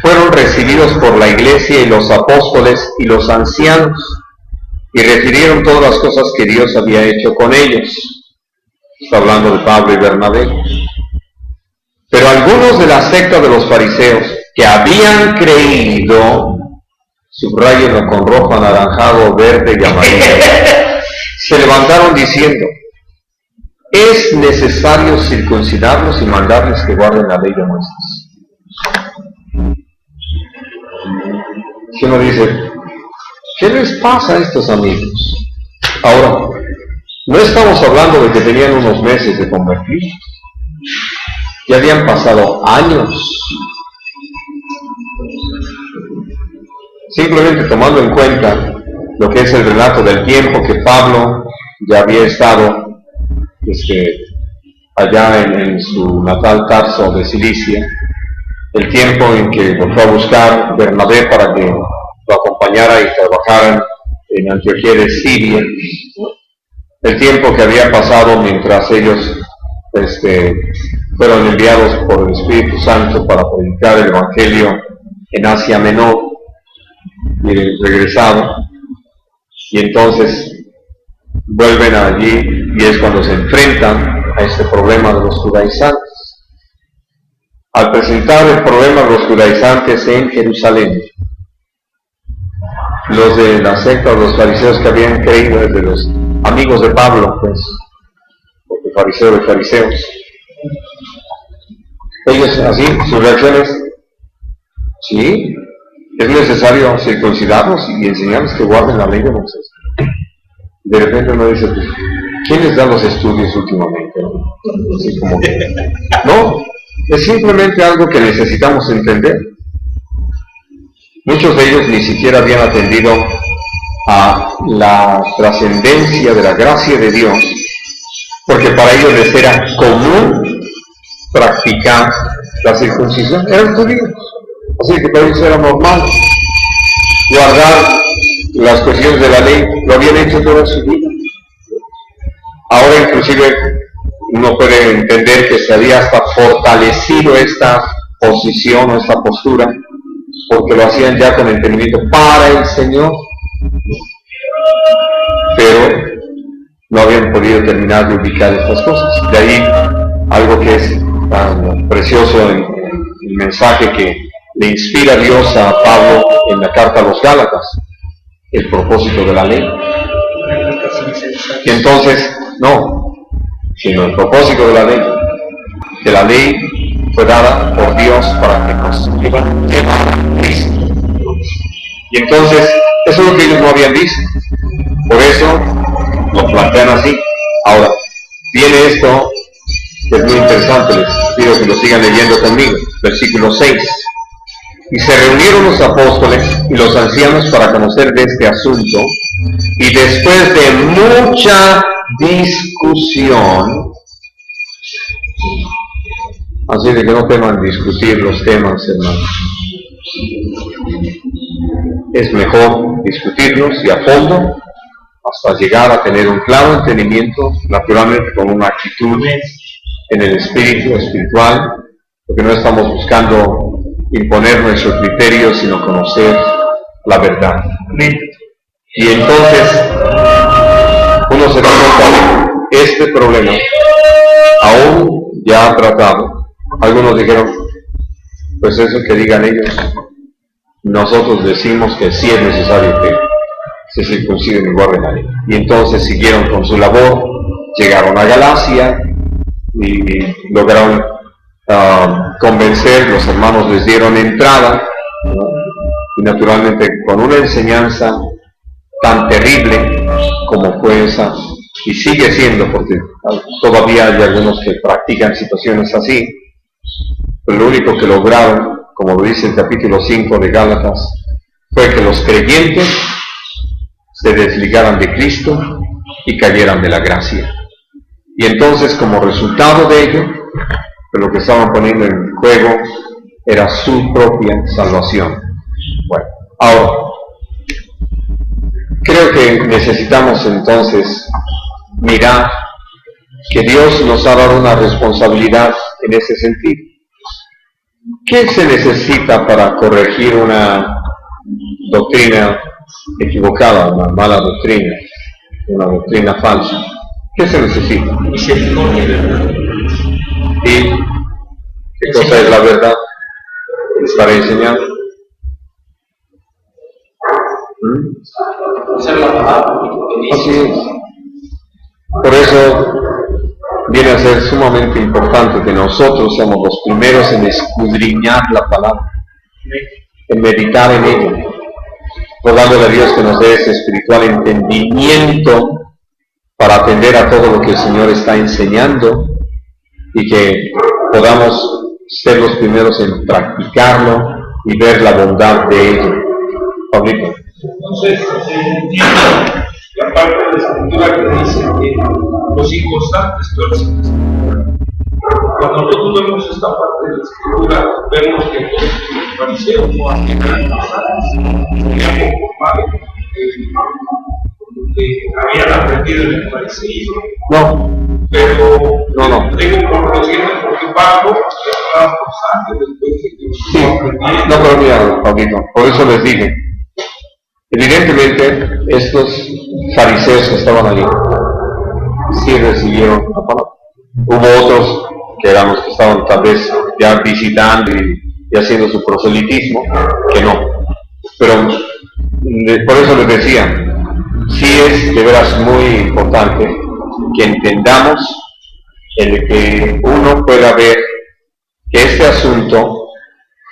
fueron recibidos por la iglesia y los apóstoles y los ancianos, y refirieron todas las cosas que Dios había hecho con ellos. Está hablando de Pablo y Bernabé. Pero algunos de la secta de los fariseos, que habían creído, subrayenlo con rojo, anaranjado, verde y amarillo, se levantaron diciendo: es necesario circuncidarlos y mandarles que guarden la ley de Moisés. Si uno dice, ¿qué les pasa a estos amigos? Ahora, no estamos hablando de que tenían unos meses de convertir, ya habían pasado años. Simplemente tomando en cuenta lo que es el relato del tiempo que Pablo ya había estado allá en su natal Tarso de Cilicia, el tiempo en que lo fue a buscar Bernabé para que lo acompañara y trabajaran en Antioquía de Siria, el tiempo que había pasado mientras ellos fueron enviados por el Espíritu Santo para predicar el Evangelio en Asia Menor y regresaron, y entonces vuelven allí y es cuando se enfrentan a este problema de los judaizantes. Al presentar el problema de los judaizantes en Jerusalén, los de la secta de los fariseos que habían creído, desde los amigos de Pablo, pues, porque fariseo de fariseos, ellos así, sus reacciones: sí, es necesario circuncidarlos y enseñarles que guarden la ley de Moisés. De repente uno dice, pues, ¿quién les da los estudios últimamente? Así como que, no, es simplemente algo que necesitamos entender. Muchos de ellos ni siquiera habían atendido a la trascendencia de la gracia de Dios, porque para ellos les era común practicar la circuncisión. Eran judíos, así que para ellos era normal guardar las cuestiones de la ley, lo habían hecho toda su vida. Ahora inclusive uno puede entender que se había hasta fortalecido esta posición o esta postura, porque lo hacían ya con entendimiento para el Señor, pero no habían podido terminar de ubicar estas cosas. De ahí algo que es tan precioso en el mensaje que le inspira Dios a Pablo en la carta a los Gálatas, el propósito de la ley. Y entonces, no, sino el propósito de la ley. Que la ley fue dada por Dios para que nos llevan a Cristo. Y entonces, eso es lo que ellos no habían visto. Por eso lo plantean así. Ahora, viene esto que es muy interesante, les pido que lo sigan leyendo conmigo. Versículo 6. Y se reunieron los apóstoles y los ancianos para conocer de este asunto, y después de mucha discusión, así de que no teman discutir los temas, hermanos, es mejor discutirlos y a fondo hasta llegar a tener un claro entendimiento, naturalmente con una actitud en el espíritu espiritual, porque no estamos buscando imponer nuestro criterio, sino conocer la verdad. Y entonces uno se da cuenta de este problema aún ya tratado. Algunos dijeron, pues eso que digan ellos, nosotros decimos que sí es necesario que se circunciden y guarden la ley. Y entonces siguieron con su labor, llegaron a Galacia y lograron convencer, los hermanos les dieron entrada, ¿no? Y naturalmente con una enseñanza tan terrible como fue esa, y sigue siendo, porque todavía hay algunos que practican situaciones así, pero lo único que lograron, como lo dice el capítulo 5 de Gálatas, fue que los creyentes se desligaran de Cristo y cayeran de la gracia. Y entonces, como resultado de ello, lo que estaban poniendo en juego era su propia salvación. Bueno, ahora, creo que necesitamos entonces mirar que Dios nos ha dado una responsabilidad en ese sentido. ¿Qué se necesita para corregir una doctrina equivocada, una mala doctrina, una doctrina falsa? ¿Qué se necesita? ¿Y qué cosa es la verdad? Estaré enseñando. Ser la palabra. Así es. Por eso viene a ser sumamente importante que nosotros seamos los primeros en escudriñar la palabra, en meditar en ella, rogándole a Dios que nos dé ese espiritual entendimiento para atender a todo lo que el Señor está enseñando y que podamos ser los primeros en practicarlo y ver la bondad de ello. Pablito. Entonces, entiendo la parte de la escritura que dice que los inconstantes tuercen. Cuando nosotros vemos esta parte de la escritura, vemos que los fariseos no hacían nada, se habían conformado que habían aprendido en el fariseísmo. No. Pero No. tengo por consciente porque Pablo estaba forzando después de que Sí, no, pero mira, Pablito, por eso les dije, evidentemente estos fariseos que estaban allí sí recibieron la palabra. Hubo otros que eran los que estaban tal vez ya visitando y haciendo su proselitismo, que no. Pero por eso les decía, sí es de veras muy importante que entendamos el que uno pueda ver que este asunto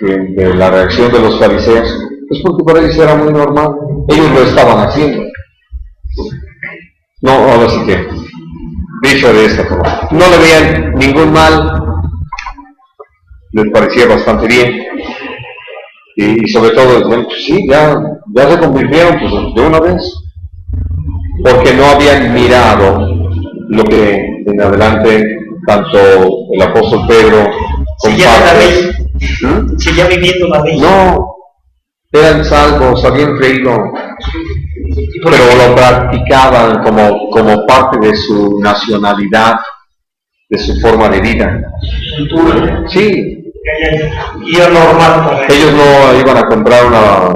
de la reacción de los fariseos es porque para ellos era muy normal, ellos lo estaban haciendo. No, ahora sí que, dicho de esta forma, no le veían ningún mal, les parecía bastante bien, y sobre todo, bueno, pues sí, ya se convirtieron pues, de una vez, porque no habían mirado lo que en adelante tanto el apóstol Pedro comparte. Seguía viviendo la ley. No, eran salvos, habían creído, pero lo practicaban como parte de su nacionalidad, de su forma de vida. Sí. Y es normal para ellos. Ellos no iban a comprar una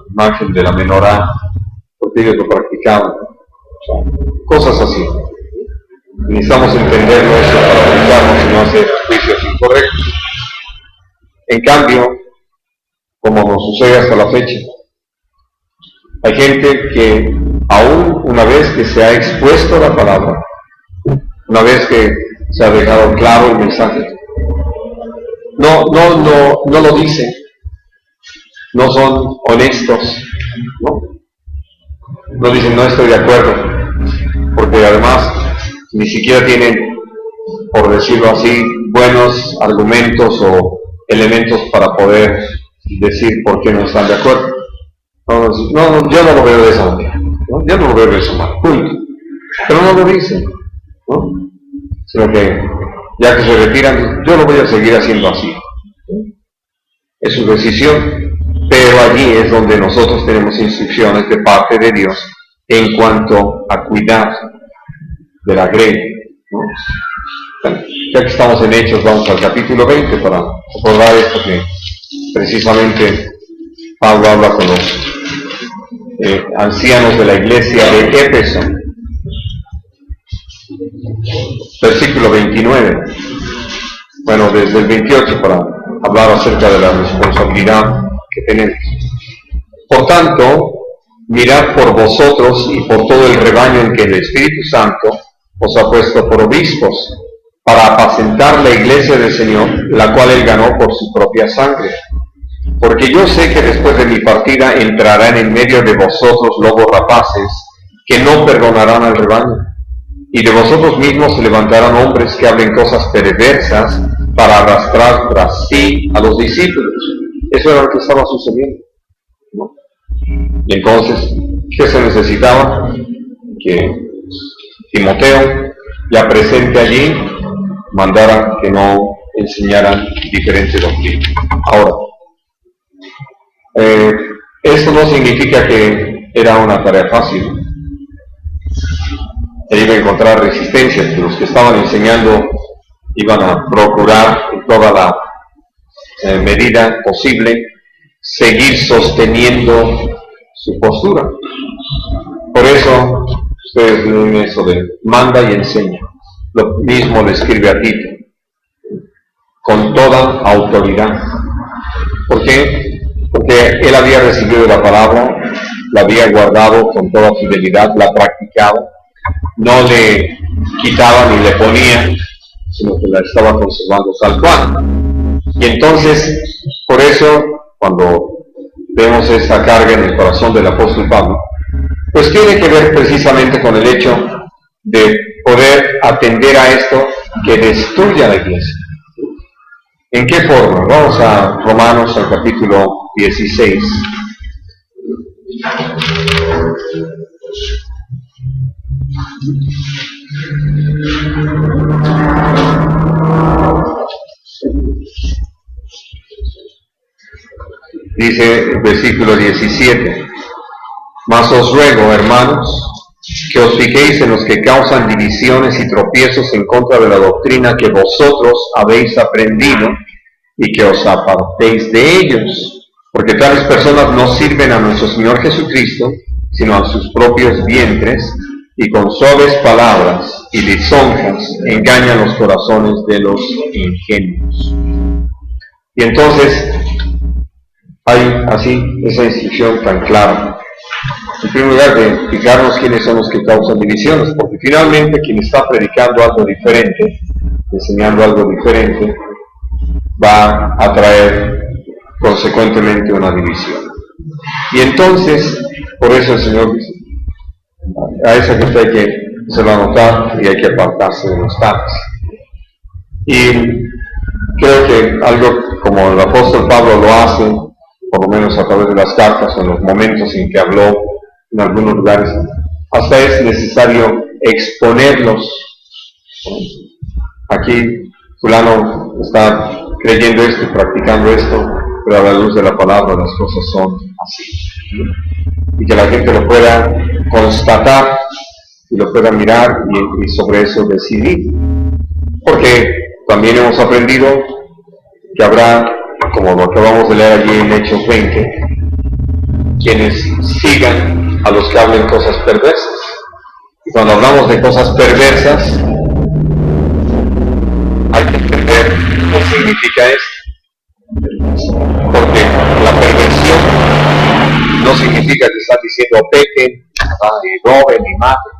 imagen de la menorá, porque ellos lo practicaban. O sea, cosas así. Necesitamos entenderlo eso para aplicarnos y no hacer juicios incorrectos. En cambio, como nos sucede hasta la fecha, hay gente que aún una vez que se ha expuesto la palabra, una vez que se ha dejado claro el mensaje, no lo dicen, no son honestos, no dicen no estoy de acuerdo, porque además ni siquiera tienen, por decirlo así, buenos argumentos o elementos para poder decir por qué no están de acuerdo. No, yo no lo veo de esa manera, ¿no? Yo no lo veo de esa manera, punto. Pero no lo dicen, ¿no? Sino que ya que se retiran, yo lo voy a seguir haciendo así. Es su decisión, pero allí es donde nosotros tenemos instrucciones de parte de Dios en cuanto a cuidar de la grey, ¿no? Bueno, ya que estamos en Hechos, vamos al capítulo 20 para recordar esto que precisamente Pablo habla con los ancianos de la iglesia de Éfeso. Versículo 29. Bueno, desde el 28 para hablar acerca de la responsabilidad que tenemos. Por tanto, mirad por vosotros y por todo el rebaño en que el Espíritu Santo os ha puesto por obispos, para apacentar la iglesia del Señor, la cual Él ganó por su propia sangre. Porque yo sé que después de mi partida entrarán en medio de vosotros lobos rapaces, que no perdonarán al rebaño. Y de vosotros mismos se levantarán hombres que hablen cosas perversas para arrastrar tras sí a los discípulos. Eso era lo que estaba sucediendo, ¿no? Y entonces, ¿qué se necesitaba? Que Timoteo, ya presente allí, mandara que no enseñaran diferente doctrina. Ahora, esto no significa que era una tarea fácil. Él iba a encontrar resistencia, que los que estaban enseñando iban a procurar en toda la medida posible seguir sosteniendo su postura. Por eso ustedes leen eso de manda y enseña. Lo mismo le escribe a Tito, con toda autoridad. ¿Por qué? porque él había recibido la palabra, la había guardado con toda fidelidad, la practicaba, no le quitaba ni le ponía, sino que la estaba conservando tal cual. Y entonces, por eso, cuando vemos esta carga en el corazón del apóstol Pablo, pues tiene que ver precisamente con el hecho de poder atender a esto que destruya la iglesia. ¿En qué forma? Vamos a Romanos, al capítulo 16. Dice el versículo 17: Mas os ruego, hermanos, que os fijéis en los que causan divisiones y tropiezos en contra de la doctrina que vosotros habéis aprendido, y que os apartéis de ellos, porque tales personas no sirven a nuestro Señor Jesucristo, sino a sus propios vientres, y con suaves palabras y lisonjas engañan los corazones de los ingenios. Y entonces hay así esa instrucción tan clara. En primer lugar, de fijarnos quiénes son los que causan divisiones, porque finalmente quien está predicando algo diferente, enseñando algo diferente, va a traer consecuentemente una división. Y entonces, por eso el Señor dice, a esa gente hay que se va a notar y hay que apartarse de los tales. Y creo que algo como el apóstol Pablo lo hace, por lo menos a través de las cartas o en los momentos en que habló en algunos lugares, hasta es necesario exponerlos. Aquí fulano está creyendo esto y practicando esto, pero a la luz de la palabra las cosas son así. Y que la gente lo pueda constatar y lo pueda mirar y sobre eso decidir. Porque también hemos aprendido que habrá, como lo acabamos de leer allí en Hechos 20, quienes sigan a los que hablen cosas perversas. Y cuando hablamos de cosas perversas, hay que entender qué significa esto. Porque la perversión no significa que están diciendo pequen, y roben y maten.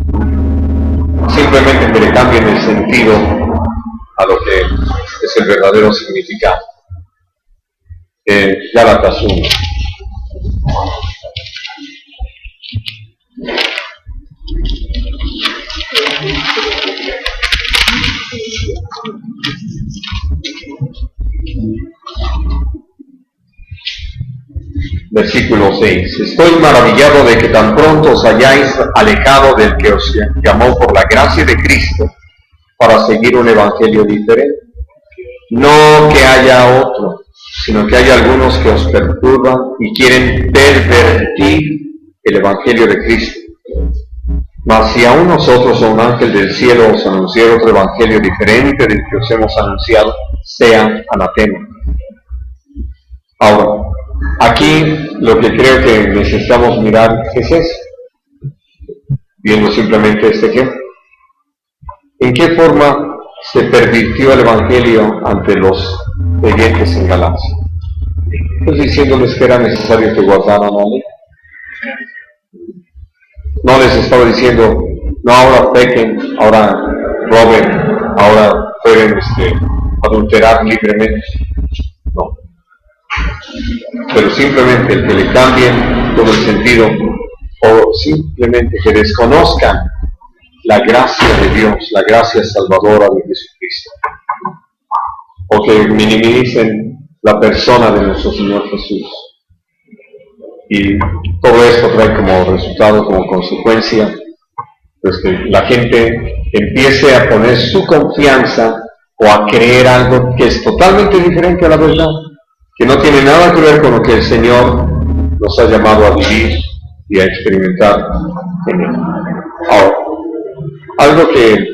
Simplemente que le cambien el sentido a lo que es el verdadero significado. Gálatas 1. Versículo 6. Estoy maravillado de que tan pronto os hayáis alejado del que os llamó por la gracia de Cristo para seguir un evangelio diferente. No que haya otro, sino que hay algunos que os perturban y quieren pervertir el evangelio de Cristo. Mas si aún nosotros o un ángel del cielo os anunciara otro evangelio diferente del que os hemos anunciado, sea anatema. Ahora, aquí lo que creo que necesitamos mirar es eso, viendo simplemente este ejemplo. ¿En qué forma se pervirtió el evangelio ante los creyentes en Galacia? Pues diciéndoles que era necesario que guardaran la ley. No les estaba diciendo, no, ahora pequen, ahora roben, ahora pueden adulterar libremente. No. Pero simplemente el que le cambien todo el sentido, o simplemente que desconozcan la gracia de Dios, la gracia salvadora de Jesucristo, o que minimicen la persona de nuestro Señor Jesús. Y todo esto trae como resultado, como consecuencia, pues que la gente empiece a poner su confianza o a creer algo que es totalmente diferente a la verdad, que no tiene nada que ver con lo que el Señor nos ha llamado a vivir y a experimentar en Él. Ahora, algo que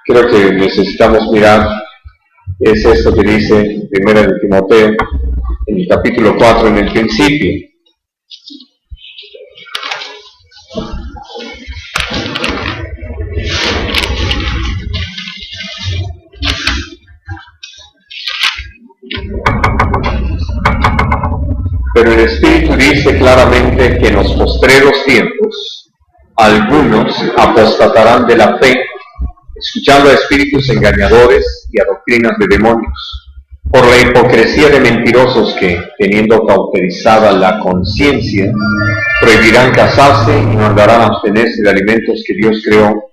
creo que necesitamos mirar es esto que dice 1 de Timoteo, en el capítulo 4, en el principio. Pero el Espíritu dice claramente que en los postreros tiempos algunos apostatarán de la fe, escuchando a espíritus engañadores y a doctrinas de demonios, por la hipocresía de mentirosos que, teniendo cauterizada la conciencia, prohibirán casarse y mandarán abstenerse de alimentos que Dios creó,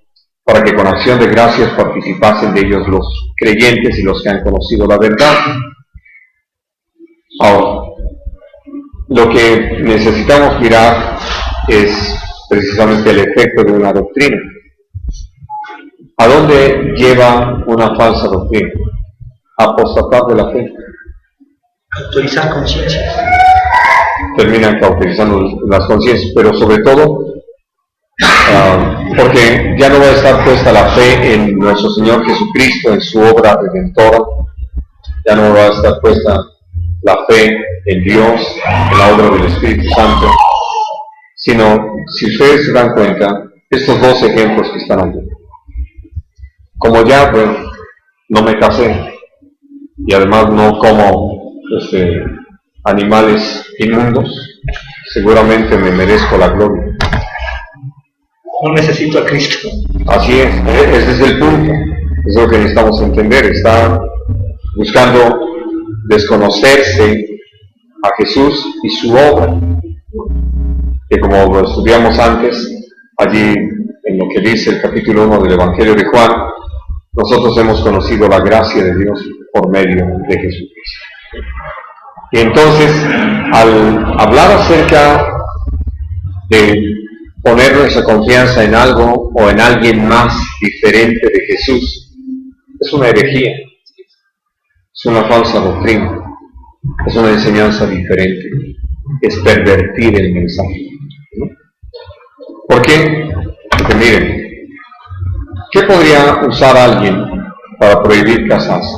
para que con acción de gracias participasen de ellos los creyentes y los que han conocido la verdad. Ahora, lo que necesitamos mirar es precisamente el efecto de una doctrina. ¿A dónde lleva una falsa doctrina? Apostatar de la fe. Autorizar conciencias. Terminan cauterizando las conciencias, pero sobre todo porque ya no va a estar puesta la fe en nuestro Señor Jesucristo, en su obra redentora. Ya no va a estar puesta la fe en Dios, en la obra del Espíritu Santo, sino, si ustedes se dan cuenta, estos dos ejemplos que están aquí. Como ya no me casé, y además no como animales inmundos, seguramente me merezco la gloria. No necesito a Cristo. Así es, ese es el punto, es lo que necesitamos entender. Está buscando desconocerse a Jesús y su obra, que como lo estudiamos antes, allí en lo que dice el capítulo 1 del Evangelio de Juan, nosotros hemos conocido la gracia de Dios por medio de Jesucristo. Y entonces, al hablar acerca de poner nuestra confianza en algo o en alguien más diferente de Jesús, es una herejía, es una falsa doctrina, es una enseñanza diferente, es pervertir el mensaje, ¿no? ¿Por qué? Porque miren, ¿qué podría usar alguien para prohibir casarse?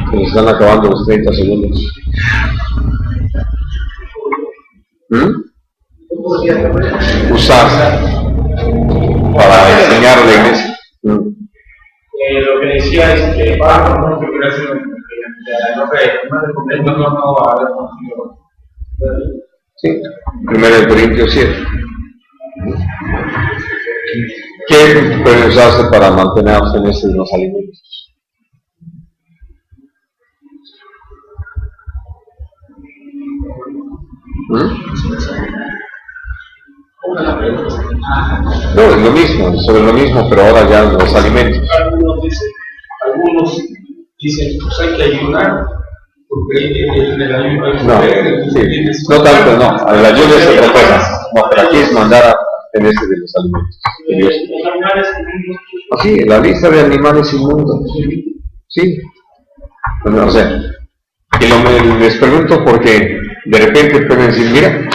Se nos están acabando los 30 segundos. Usar para enseñar a la iglesia. Lo que decía es que Pablo no quiere hacer Sí, 1 Corintios 7. ¿Qué puede usarse para mantener abstenerse de los alimentos? No, es lo mismo, sobre lo mismo, pero ahora ya los alimentos. Algunos dicen, pues hay que ayunar, porque en el ayuno hay No, poder, sí, no tanto, no, el ayuno es otra cosa. No, pero aquí es mandar a abstenerse de los alimentos. De Dios. Los animales Así, la lista de animales inmundos. Sí. Bueno, o sea, y les pregunto porque de repente pueden decir, mira,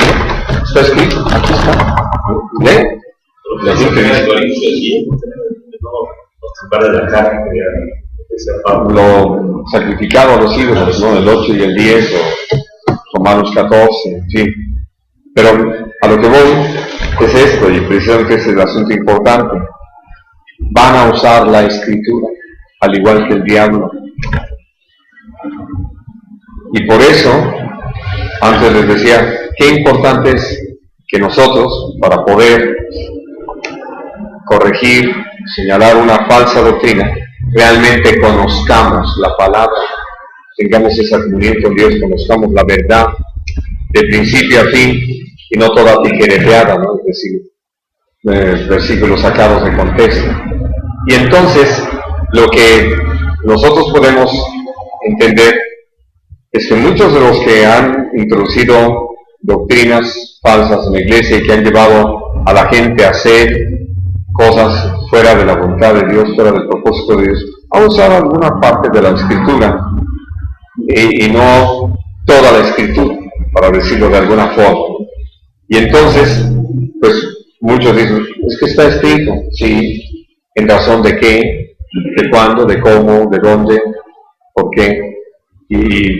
está escrito, aquí está. ¿Lee? La gente dice, lo sacrificado a los ídolos, ¿no? El 8 y el 10, o Romanos 14, en fin. Pero a lo que voy es esto, y precisamente es el asunto importante. Van a usar la escritura, al igual que el diablo. Y por eso, antes les decía, qué importante es que nosotros, para poder corregir, señalar una falsa doctrina, realmente conozcamos la palabra, tengamos esa comunión con Dios, conozcamos la verdad de principio a fin y no toda tijereteada, ¿no? Es decir, versículos sacados de contexto. Y entonces, lo que nosotros podemos entender es que muchos de los que han introducido doctrinas falsas en la iglesia y que han llevado a la gente a hacer cosas fuera de la voluntad de Dios, fuera del propósito de Dios, han usado alguna parte de la escritura y no toda la escritura, para decirlo de alguna forma. Y entonces, pues muchos dicen, es que está escrito, sí, en razón de qué, de cuándo, de cómo, de dónde, por qué y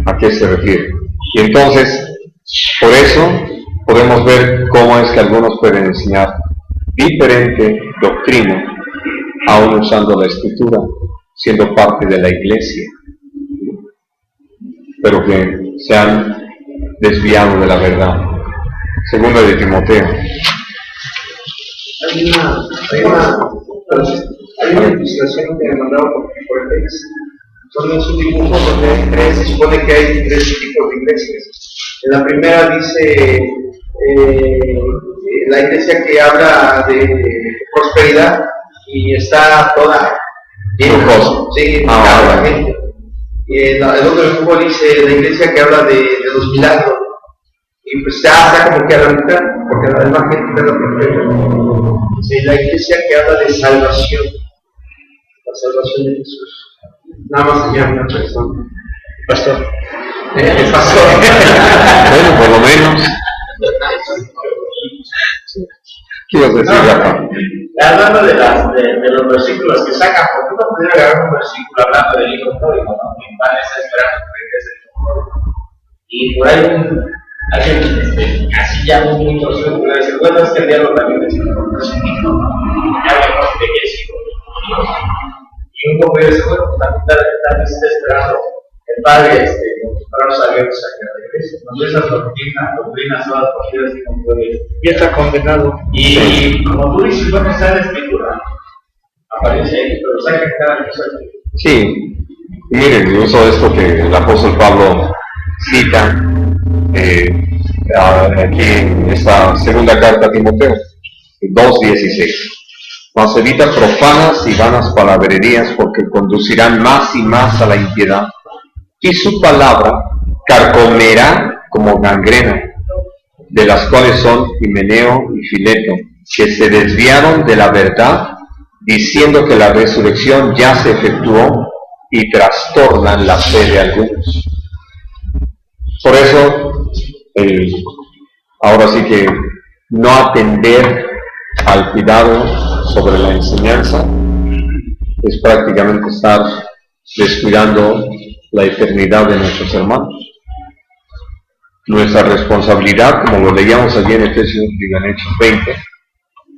a qué se refiere. Y entonces, por eso podemos ver cómo es que algunos pueden enseñar diferente doctrina, aún usando la escritura, siendo parte de la iglesia, pero que se han desviado de la verdad. Segunda de Timoteo. Hay una ilustración que me mandaron por el país. Son un dibujo donde se supone que hay tres tipos de iglesias. En la primera dice la iglesia que habla de prosperidad y está toda llena de la gente. Y el otro dibujo dice la iglesia que habla de los milagros. Y pues ya está como que a la mitad, porque la demás gente está la prosperidad. La iglesia que habla de salvación, la salvación de Jesús. Nada más se llama una persona. Pastor. Pastor. Bueno, por lo menos. ¿Qué ibas a decir, Rafa? Hablando de los versículos que sacan, porque uno pudiera agarrar un versículo hablando del hijo pródigo, ¿no? Mi padre está esperando que regrese el hijo pródigo. Y por ahí alguien así ya muy conocido puede decir, bueno, es que el diablo también es hijo, no es un hijo, ¿no? Ya vemos que es hijo de Dios. Y uno puede decir, bueno, también está esperando el padre con sus brazos abiertos a que regrese. Cuando esas doctrinas todas partidas que no puede. Ya está condenado. Y como tú dices, bueno, está en la escritura. Aparece ahí, pero saca cada cosa. Sí, y miren, uso esto que el apóstol Pablo cita aquí en esta segunda carta a Timoteo, 2:16. Mas evita profanas y vanas palabrerías, porque conducirán más y más a la impiedad, y su palabra carcomerá como gangrena, de las cuales son Himeneo y Fileto, que se desviaron de la verdad, diciendo que la resurrección ya se efectuó, y trastornan la fe de algunos. Por eso, ahora sí que no atender al cuidado sobre la enseñanza es prácticamente estar descuidando la eternidad de nuestros hermanos. Nuestra responsabilidad, como lo leíamos allí en Efesios, en Hechos 20,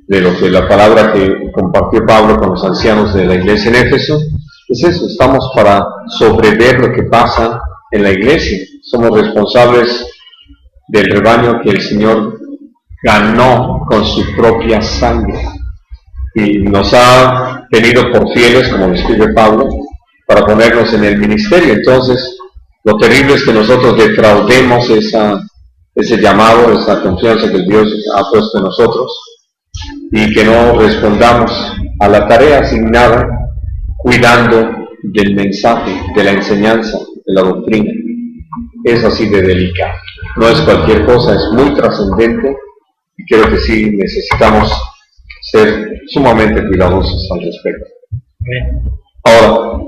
de lo que la palabra que compartió Pablo con los ancianos de la iglesia en Éfeso, es eso, estamos para sobrever lo que pasa en la iglesia. Somos responsables del rebaño que el Señor ganó con su propia sangre y nos ha tenido por fieles, como lo escribe Pablo, para ponernos en el ministerio. Entonces, lo terrible es que nosotros defraudemos ese llamado, esa confianza que Dios ha puesto en nosotros y que no respondamos a la tarea asignada cuidando del mensaje, de la enseñanza, de la doctrina. Es así de delicado. No es cualquier cosa, es muy trascendente y creo que sí necesitamos ser sumamente cuidadosos al respecto. Ahora,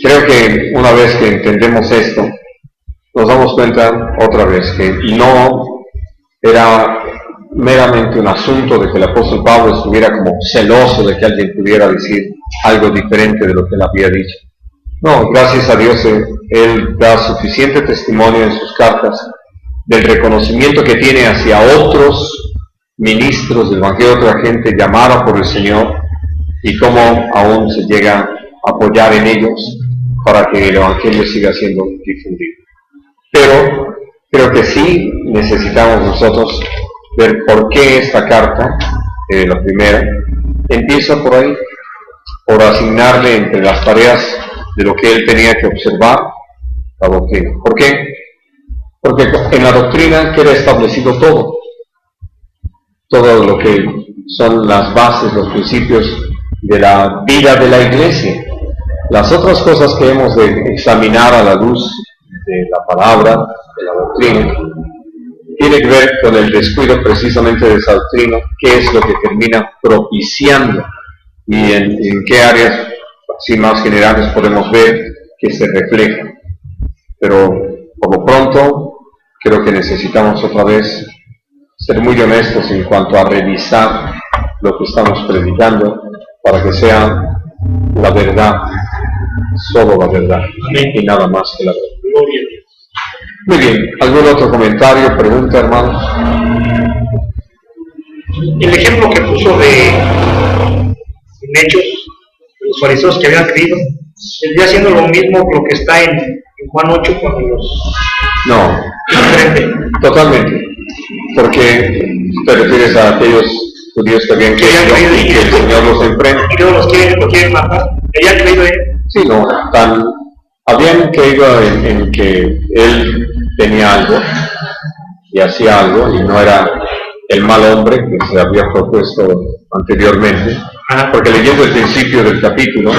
creo que una vez que entendemos esto, nos damos cuenta otra vez que no era meramente un asunto de que el apóstol Pablo estuviera como celoso de que alguien pudiera decir algo diferente de lo que él había dicho. No, gracias a Dios él da suficiente testimonio en sus cartas del reconocimiento que tiene hacia otros ministros del Evangelio, otra gente llamada por el Señor, y cómo aún se llega a apoyar en ellos para que el Evangelio siga siendo difundido. Pero creo que sí necesitamos nosotros ver por qué esta carta, la primera, empieza por ahí, por asignarle entre las tareas de lo que él tenía que observar, la doctrina. ¿Por qué? Porque en la doctrina queda establecido todo lo que son las bases, los principios de la vida de la iglesia. Las otras cosas que hemos de examinar a la luz de la palabra, de la doctrina, tiene que ver con el descuido precisamente de esa doctrina, qué es lo que termina propiciando y en qué áreas, así más generales, podemos ver que se refleja. Pero por lo pronto, creo que necesitamos otra vez ser muy honestos en cuanto a revisar lo que estamos predicando para que sea la verdad, solo la verdad, y nada más que la verdad. Gloria a Dios. Muy bien, ¿algún otro comentario, pregunta, hermanos? El ejemplo que puso en Hechos, de los fariseos que habían creído, Vendría haciendo lo mismo lo que está en Juan 8 cuando los... No, totalmente. Porque te refieres a aquellos judíos que habían creído y que el Señor los enfrenta. Y luego lo quieren matar. ¿Habían creído en él? Sí, no, habían creído en que Él tenía algo y hacía algo y no era el mal hombre que se había propuesto anteriormente. Porque leyendo el principio del capítulo,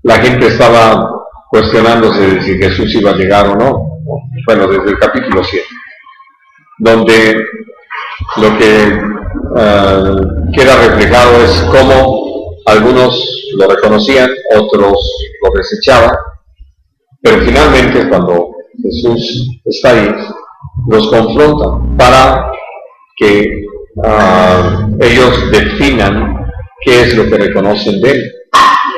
la gente estaba cuestionándose de si Jesús iba a llegar o no. Bueno, desde el capítulo 7, donde lo que queda reflejado es cómo algunos lo reconocían, otros lo desechaban, pero finalmente cuando Jesús está ahí, los confronta para que ellos definan qué es lo que reconocen de él.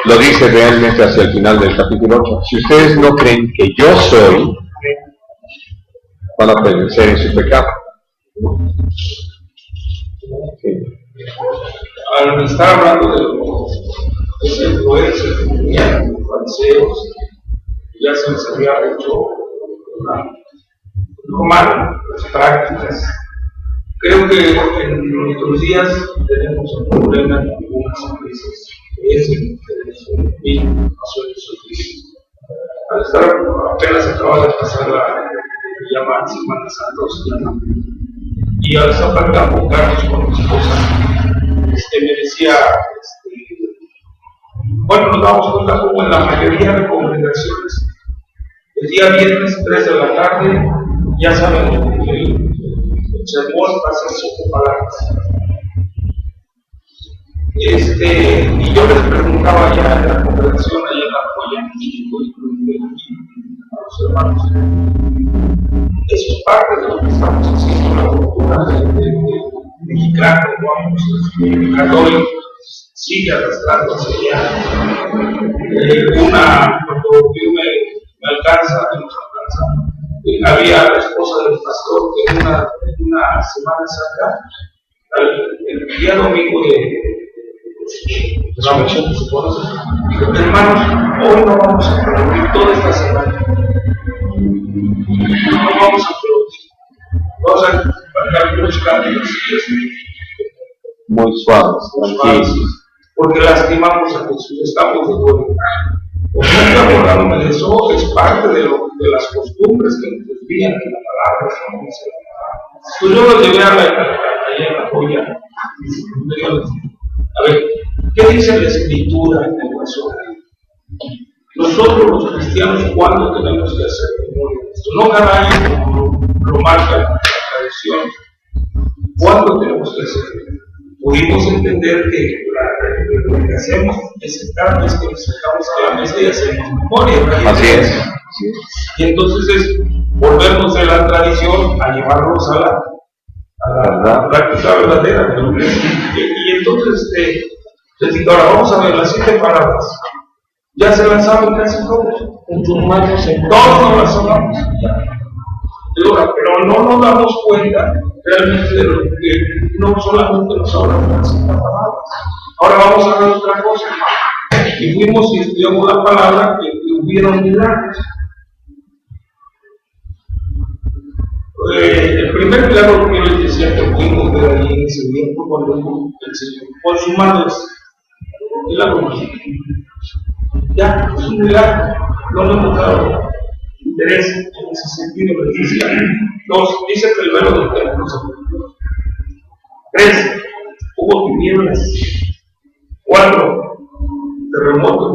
Lo dice realmente hacia el final del capítulo 8. Si ustedes no creen que yo soy, van a perecer en su pecado. Sí. Al estar hablando de los influencers que tenían los fariseos, ya se les había hecho lo malo, las prácticas. Creo que en nuestros días tenemos un problema en algunas iglesias, que es el mismo pasó en esos días. Al estar apenas acaba de pasar la que llaman Semana Santa, y al estar platicando Carlos con mi esposa, me decía, bueno, nos damos cuenta como en la mayoría de congregaciones, el día viernes 3 de la tarde, ya saben que el sermón va a ser 5 palabras. Y yo les preguntaba ya en la congregación, allá en la Joya, en México, y a los hermanos, eso es parte de lo que estamos haciendo en la cultura mexicana, vamos, el católico sigue arrastrando hacia allá. Cuando yo me alcanza, nos alcanza, había la esposa del pastor que en una Semana Santa, el día domingo de la noche que se conoce, dijo, hermanos, hoy no vamos a aplaudir toda esta semana. No vamos a aplaudir. Vamos a marcar unos cambios muy suaves, tranquilos. Porque lastimamos a Jesús, estamos de acuerdo. Nunca acordándome de eso, es parte de las costumbres que nos desvían en la palabra. Pues yo lo llevé allá en la Joya. A ver, ¿qué dice la Escritura en el caso? Nosotros los cristianos, ¿cuándo tenemos que hacer memoria de esto? No cada año, como lo marca la tradición. ¿Cuándo tenemos que hacerlo? Pudimos entender que lo que hacemos es sentarnos, que nos sentamos a la mesa y hacemos memoria. Así es. Y entonces es volvernos de la tradición a llevarnos a la práctica verdadera de lo que es. Y entonces les digo, ahora vamos a ver las 7 palabras. Ya se las saben casi todos. Todos nos las sabemos. Pero no nos damos cuenta realmente de lo que no solamente nos hablan de las 7 palabras. Ahora vamos a ver otra cosa. Y fuimos y estudiamos la palabra que hubieron milagros. El primer milagro que yo les decía que pudimos ver ahí en ese día fue cuando el Señor con su mano y la conocí. Ya, es un milagro, no le hemos dado interés en ese sentido. Les decía, 2, dice que el velo del templo se cumplió. 3, hubo tinieblas. 4, terremoto.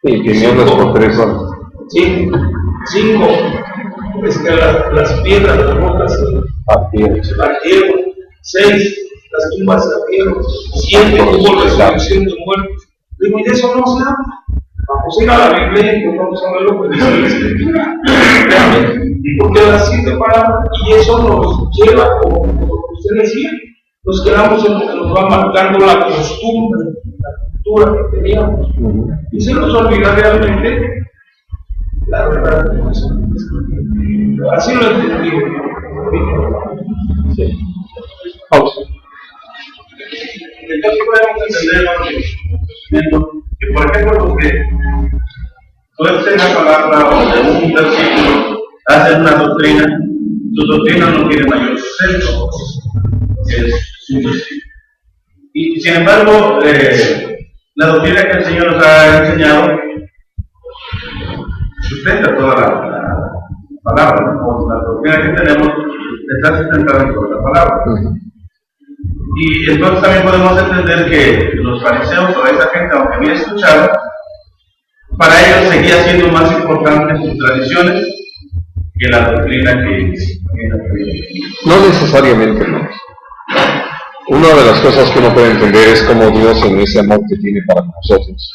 Sí, tinieblas por 3 horas. 5, las piedras, las rocas se partieron. 6, las tumbas se abrieron. 7, hubo resurrección de muertos. Digo, y de eso no se habla. Vamos a ir a la Biblia y vamos a ver lo que dice la Escritura. Porque las 7 palabras, y eso nos lleva, como usted decía, nos quedamos en lo que nos va marcando la costumbre, la cultura que teníamos. Y se nos olvida realmente la verdad de nosotros. Así lo entendí. Sí. Pausa. Entonces podemos entender, que por ejemplo, los que basarse en una doctrina, su doctrina no tiene mayor sustento, es su doctrina. Y sin embargo, la doctrina que el Señor nos ha enseñado sustenta toda la palabra, ¿no? La doctrina que tenemos está sustentada en toda la palabra. Y entonces también podemos entender que los fariseos o esa gente, aunque había escuchado, para ellos seguía siendo más importante sus tradiciones que la doctrina que no necesariamente no. Una de las cosas que uno puede entender es cómo Dios, en ese amor que tiene para nosotros,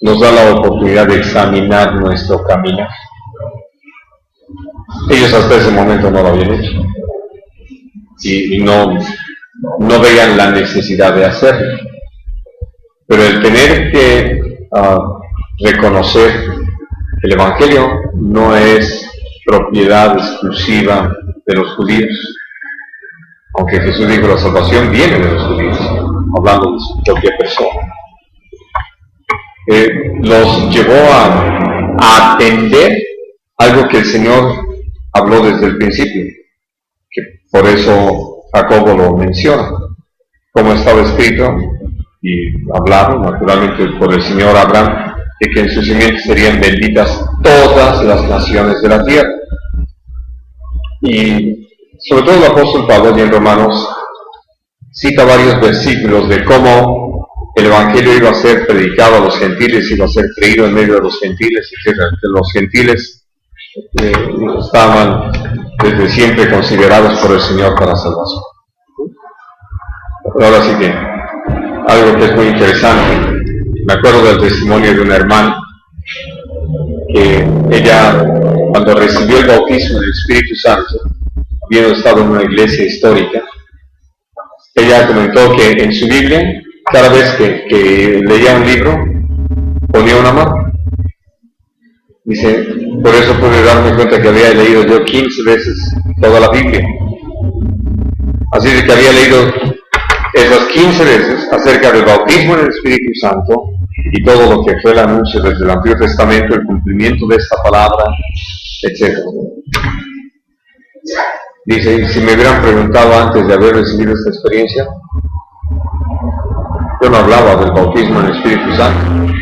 nos da la oportunidad de examinar nuestro camino. Ellos hasta ese momento no lo habían hecho y no veían la necesidad de hacerlo. Pero el tener que reconocer que el Evangelio no es propiedad exclusiva de los judíos, aunque Jesús dijo la salvación viene de los judíos, hablando de su propia persona, los llevó a atender algo que el Señor habló desde el principio, que por eso Jacobo lo menciona, como estaba escrito y hablado naturalmente por el Señor Abraham, de que en su simiente serían benditas todas las naciones de la tierra. Y sobre todo el apóstol Pablo, y en Romanos, cita varios versículos de cómo el Evangelio iba a ser predicado a los gentiles, iba a ser creído en medio de los gentiles, etc. Los gentiles estaban desde siempre considerados por el Señor para salvación. Pero ahora sí que, algo que es muy interesante, me acuerdo del testimonio de una hermana, que ella, cuando recibió el bautismo del Espíritu Santo, habiendo estado en una iglesia histórica, ella comentó que en su Biblia, cada vez que leía un libro, ponía una marca. Dice, por eso pude darme cuenta que había leído yo 15 veces toda la Biblia. Así de que había leído esas 15 veces acerca del bautismo en el Espíritu Santo y todo lo que fue el anuncio desde el Antiguo Testamento, el cumplimiento de esta palabra, etc. Dice, si me hubieran preguntado antes de haber recibido esta experiencia, yo no hablaba del bautismo en el Espíritu Santo.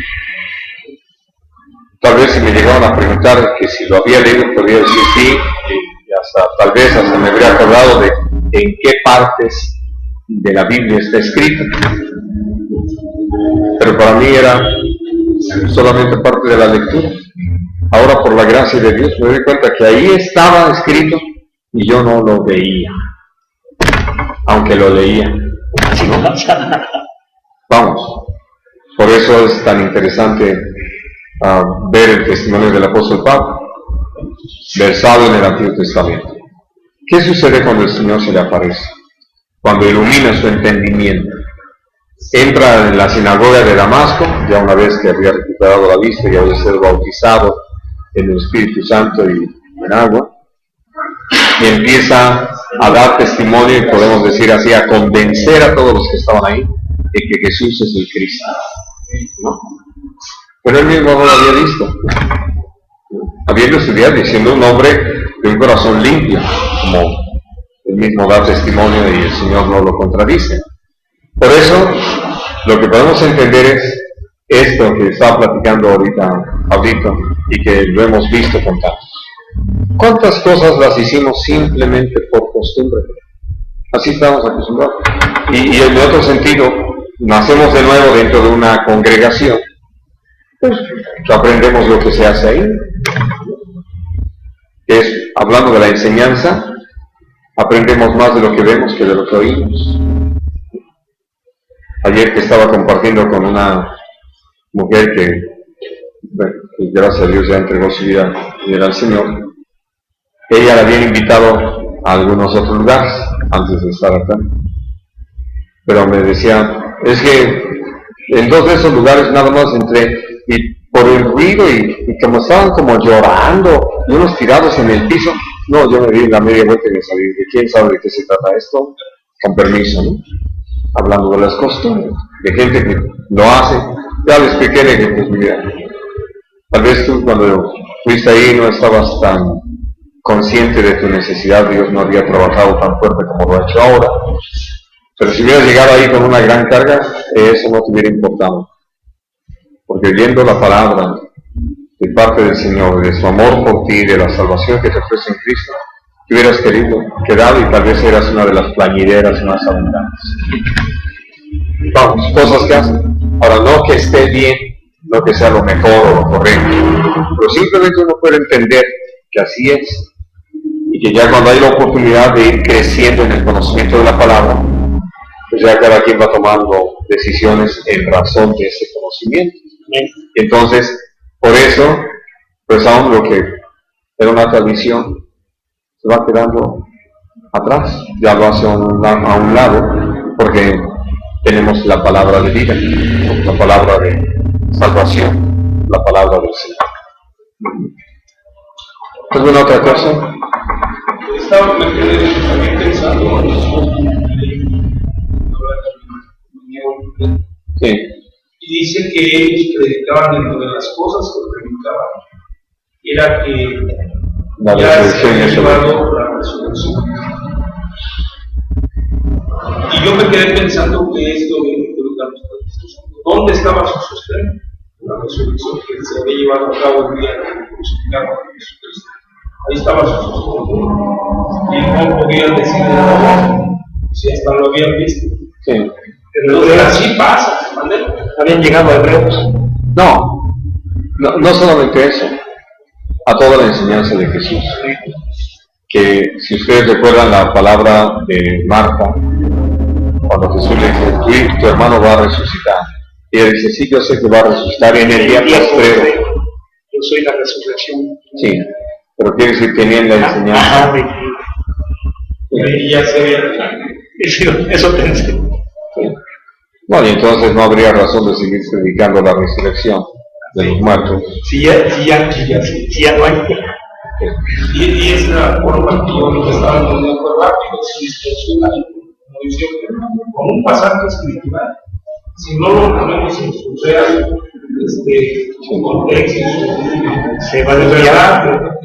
Tal vez si me llegaban a preguntar que si lo había leído, podría decir sí, y tal vez hasta me habría acordado de en qué partes de la Biblia está escrito. Pero para mí era solamente parte de la lectura. Ahora, por la gracia de Dios, me doy cuenta que ahí estaba escrito y yo no lo veía, aunque lo leía. Vamos, por eso es tan interesante ver el testimonio del apóstol Pablo, versado en el Antiguo Testamento. ¿Qué sucede cuando el Señor se le aparece? Cuando ilumina su entendimiento. Entra en la sinagoga de Damasco, ya una vez que había recuperado la vista y había sido bautizado en el Espíritu Santo y en agua, y empieza a dar testimonio, y podemos decir así, a convencer a todos los que estaban ahí de que Jesús es el Cristo, ¿no? Pero él mismo no lo había visto, habiendo estudiado y siendo un hombre de un corazón limpio, como él mismo da testimonio y el Señor no lo contradice. Por eso, lo que podemos entender es esto que estaba platicando ahorita Pablito y que lo hemos visto con tantos. ¿Cuántas cosas las hicimos simplemente por costumbre? Así estamos acostumbrados. Y en otro sentido, nacemos de nuevo dentro de una congregación, pues aprendemos lo que se hace ahí. Es, hablando de la enseñanza, aprendemos más de lo que vemos que de lo que oímos. Ayer que estaba compartiendo con una mujer que gracias a Dios ya entregó su vida al Señor, ella la habían invitado a algunos otros lugares antes de estar acá, pero me decía, es que en dos de esos lugares nada más entré y por el ruido y como estaban como llorando y unos tirados en el piso, no, yo me di la media vuelta y me salí. ¿De quién sabe de qué se trata esto? Con permiso, ¿no? Hablando de las costumbres, de gente que lo hace. Ya le expliqué que, pues mira, tal vez tú cuando fuiste ahí no estabas tan consciente de tu necesidad, Dios no había trabajado tan fuerte como lo ha hecho ahora. Pero si hubieras llegado ahí con una gran carga, eso no te hubiera importado. Porque viendo la palabra de parte del Señor, de su amor por ti, de la salvación que te ofrece en Cristo, te hubieras quedado y tal vez eras una de las plañideras más abundantes. Vamos, cosas que hacen. Ahora, no que esté bien, no que sea lo mejor o lo correcto, pero simplemente uno puede entender que así es, y que ya cuando hay la oportunidad de ir creciendo en el conocimiento de la palabra, pues ya cada quien va tomando decisiones en razón de ese conocimiento. Entonces, por eso, pues aún lo que era una tradición se va quedando atrás, ya lo hace a un lado, porque tenemos la palabra de vida, la palabra de salvación, la palabra del Señor. ¿Alguna otra cosa? Me quedé también pensando Sí. y dice que ellos predicaban dentro de las cosas que predicaban, era que La ya se resurrección había es llevado la resurrección. Y yo me quedé pensando que esto ¿dónde estaba su sostén? La resurrección que se había llevado a cabo el día que crucificaron a Jesucristo. Ahí estaba su sostén. Y no podían decir nada, si hasta lo habían visto. Sí. Pero así pasa, ¿vale? Habían llegado a Hebreos. No solamente eso, a toda la enseñanza de Jesús. Que si ustedes recuerdan la palabra de Marta, cuando Jesús le dice, tu hermano va a resucitar. Y ella dice, sí, yo sé que va a resucitar en el día postrero. Yo soy la resurrección. Sí, pero quiere decir que tenían la enseñanza. Y ya se había. Eso pensé. Sí. No, y entonces no habría razón de seguir predicando la resurrección de los muertos. Si ya no hay. Y es la forma que yo estaba entendiendo rápido, si distorsiona, como dice, con un pasaje escritural. Si no lo ponemos en su real contexto, se va a desviar.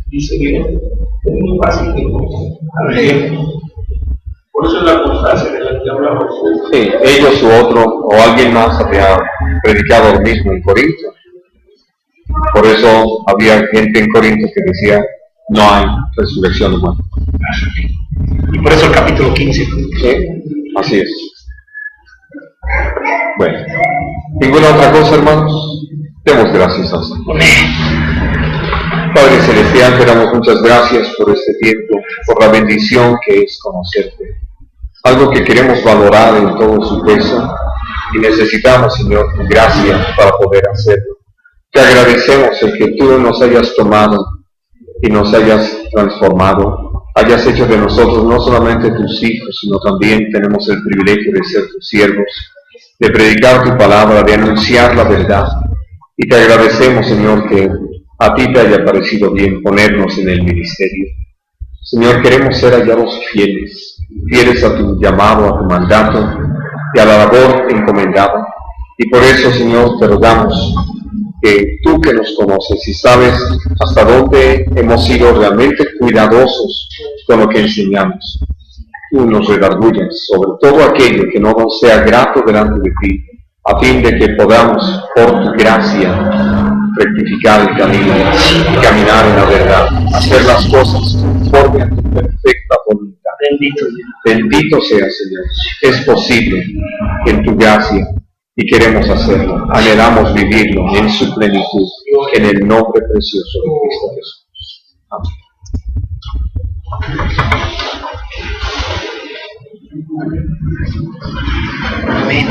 Dice que es muy fácil de entender. Por eso es la constancia de la que hablamos. Sí, ellos u otro, o alguien más había predicado lo mismo en Corinto. Por eso había gente en Corinto que decía, no hay resurrección humana. Y por eso el capítulo 15. Sí, así es. Bueno, ¿ninguna otra cosa, hermanos? Demos gracias al Señor. Padre Celestial, te damos muchas gracias por este tiempo, por la bendición que es conocerte. Algo que queremos valorar en todo su peso y necesitamos, Señor, tu gracia para poder hacerlo. Te agradecemos el que tú nos hayas tomado y nos hayas transformado, hayas hecho de nosotros no solamente tus hijos, sino también tenemos el privilegio de ser tus siervos, de predicar tu palabra, de anunciar la verdad. Y te agradecemos, Señor, que a ti te haya parecido bien ponernos en el ministerio. Señor, queremos ser hallados fieles, fieles a tu llamado, a tu mandato y a la labor encomendada. Y por eso, Señor, te rogamos que tú que nos conoces y sabes hasta dónde hemos sido realmente cuidadosos con lo que enseñamos, tú nos redarguyas sobre todo aquello que no nos sea grato delante de ti, a fin de que podamos, por tu gracia, rectificar el camino y caminar en la verdad, hacer las cosas conforme a tu perfecta voluntad. Bendito sea, Señor. Es posible en tu gracia y queremos hacerlo. Anhelamos vivirlo en su plenitud, en el nombre precioso de Cristo Jesús. Amén.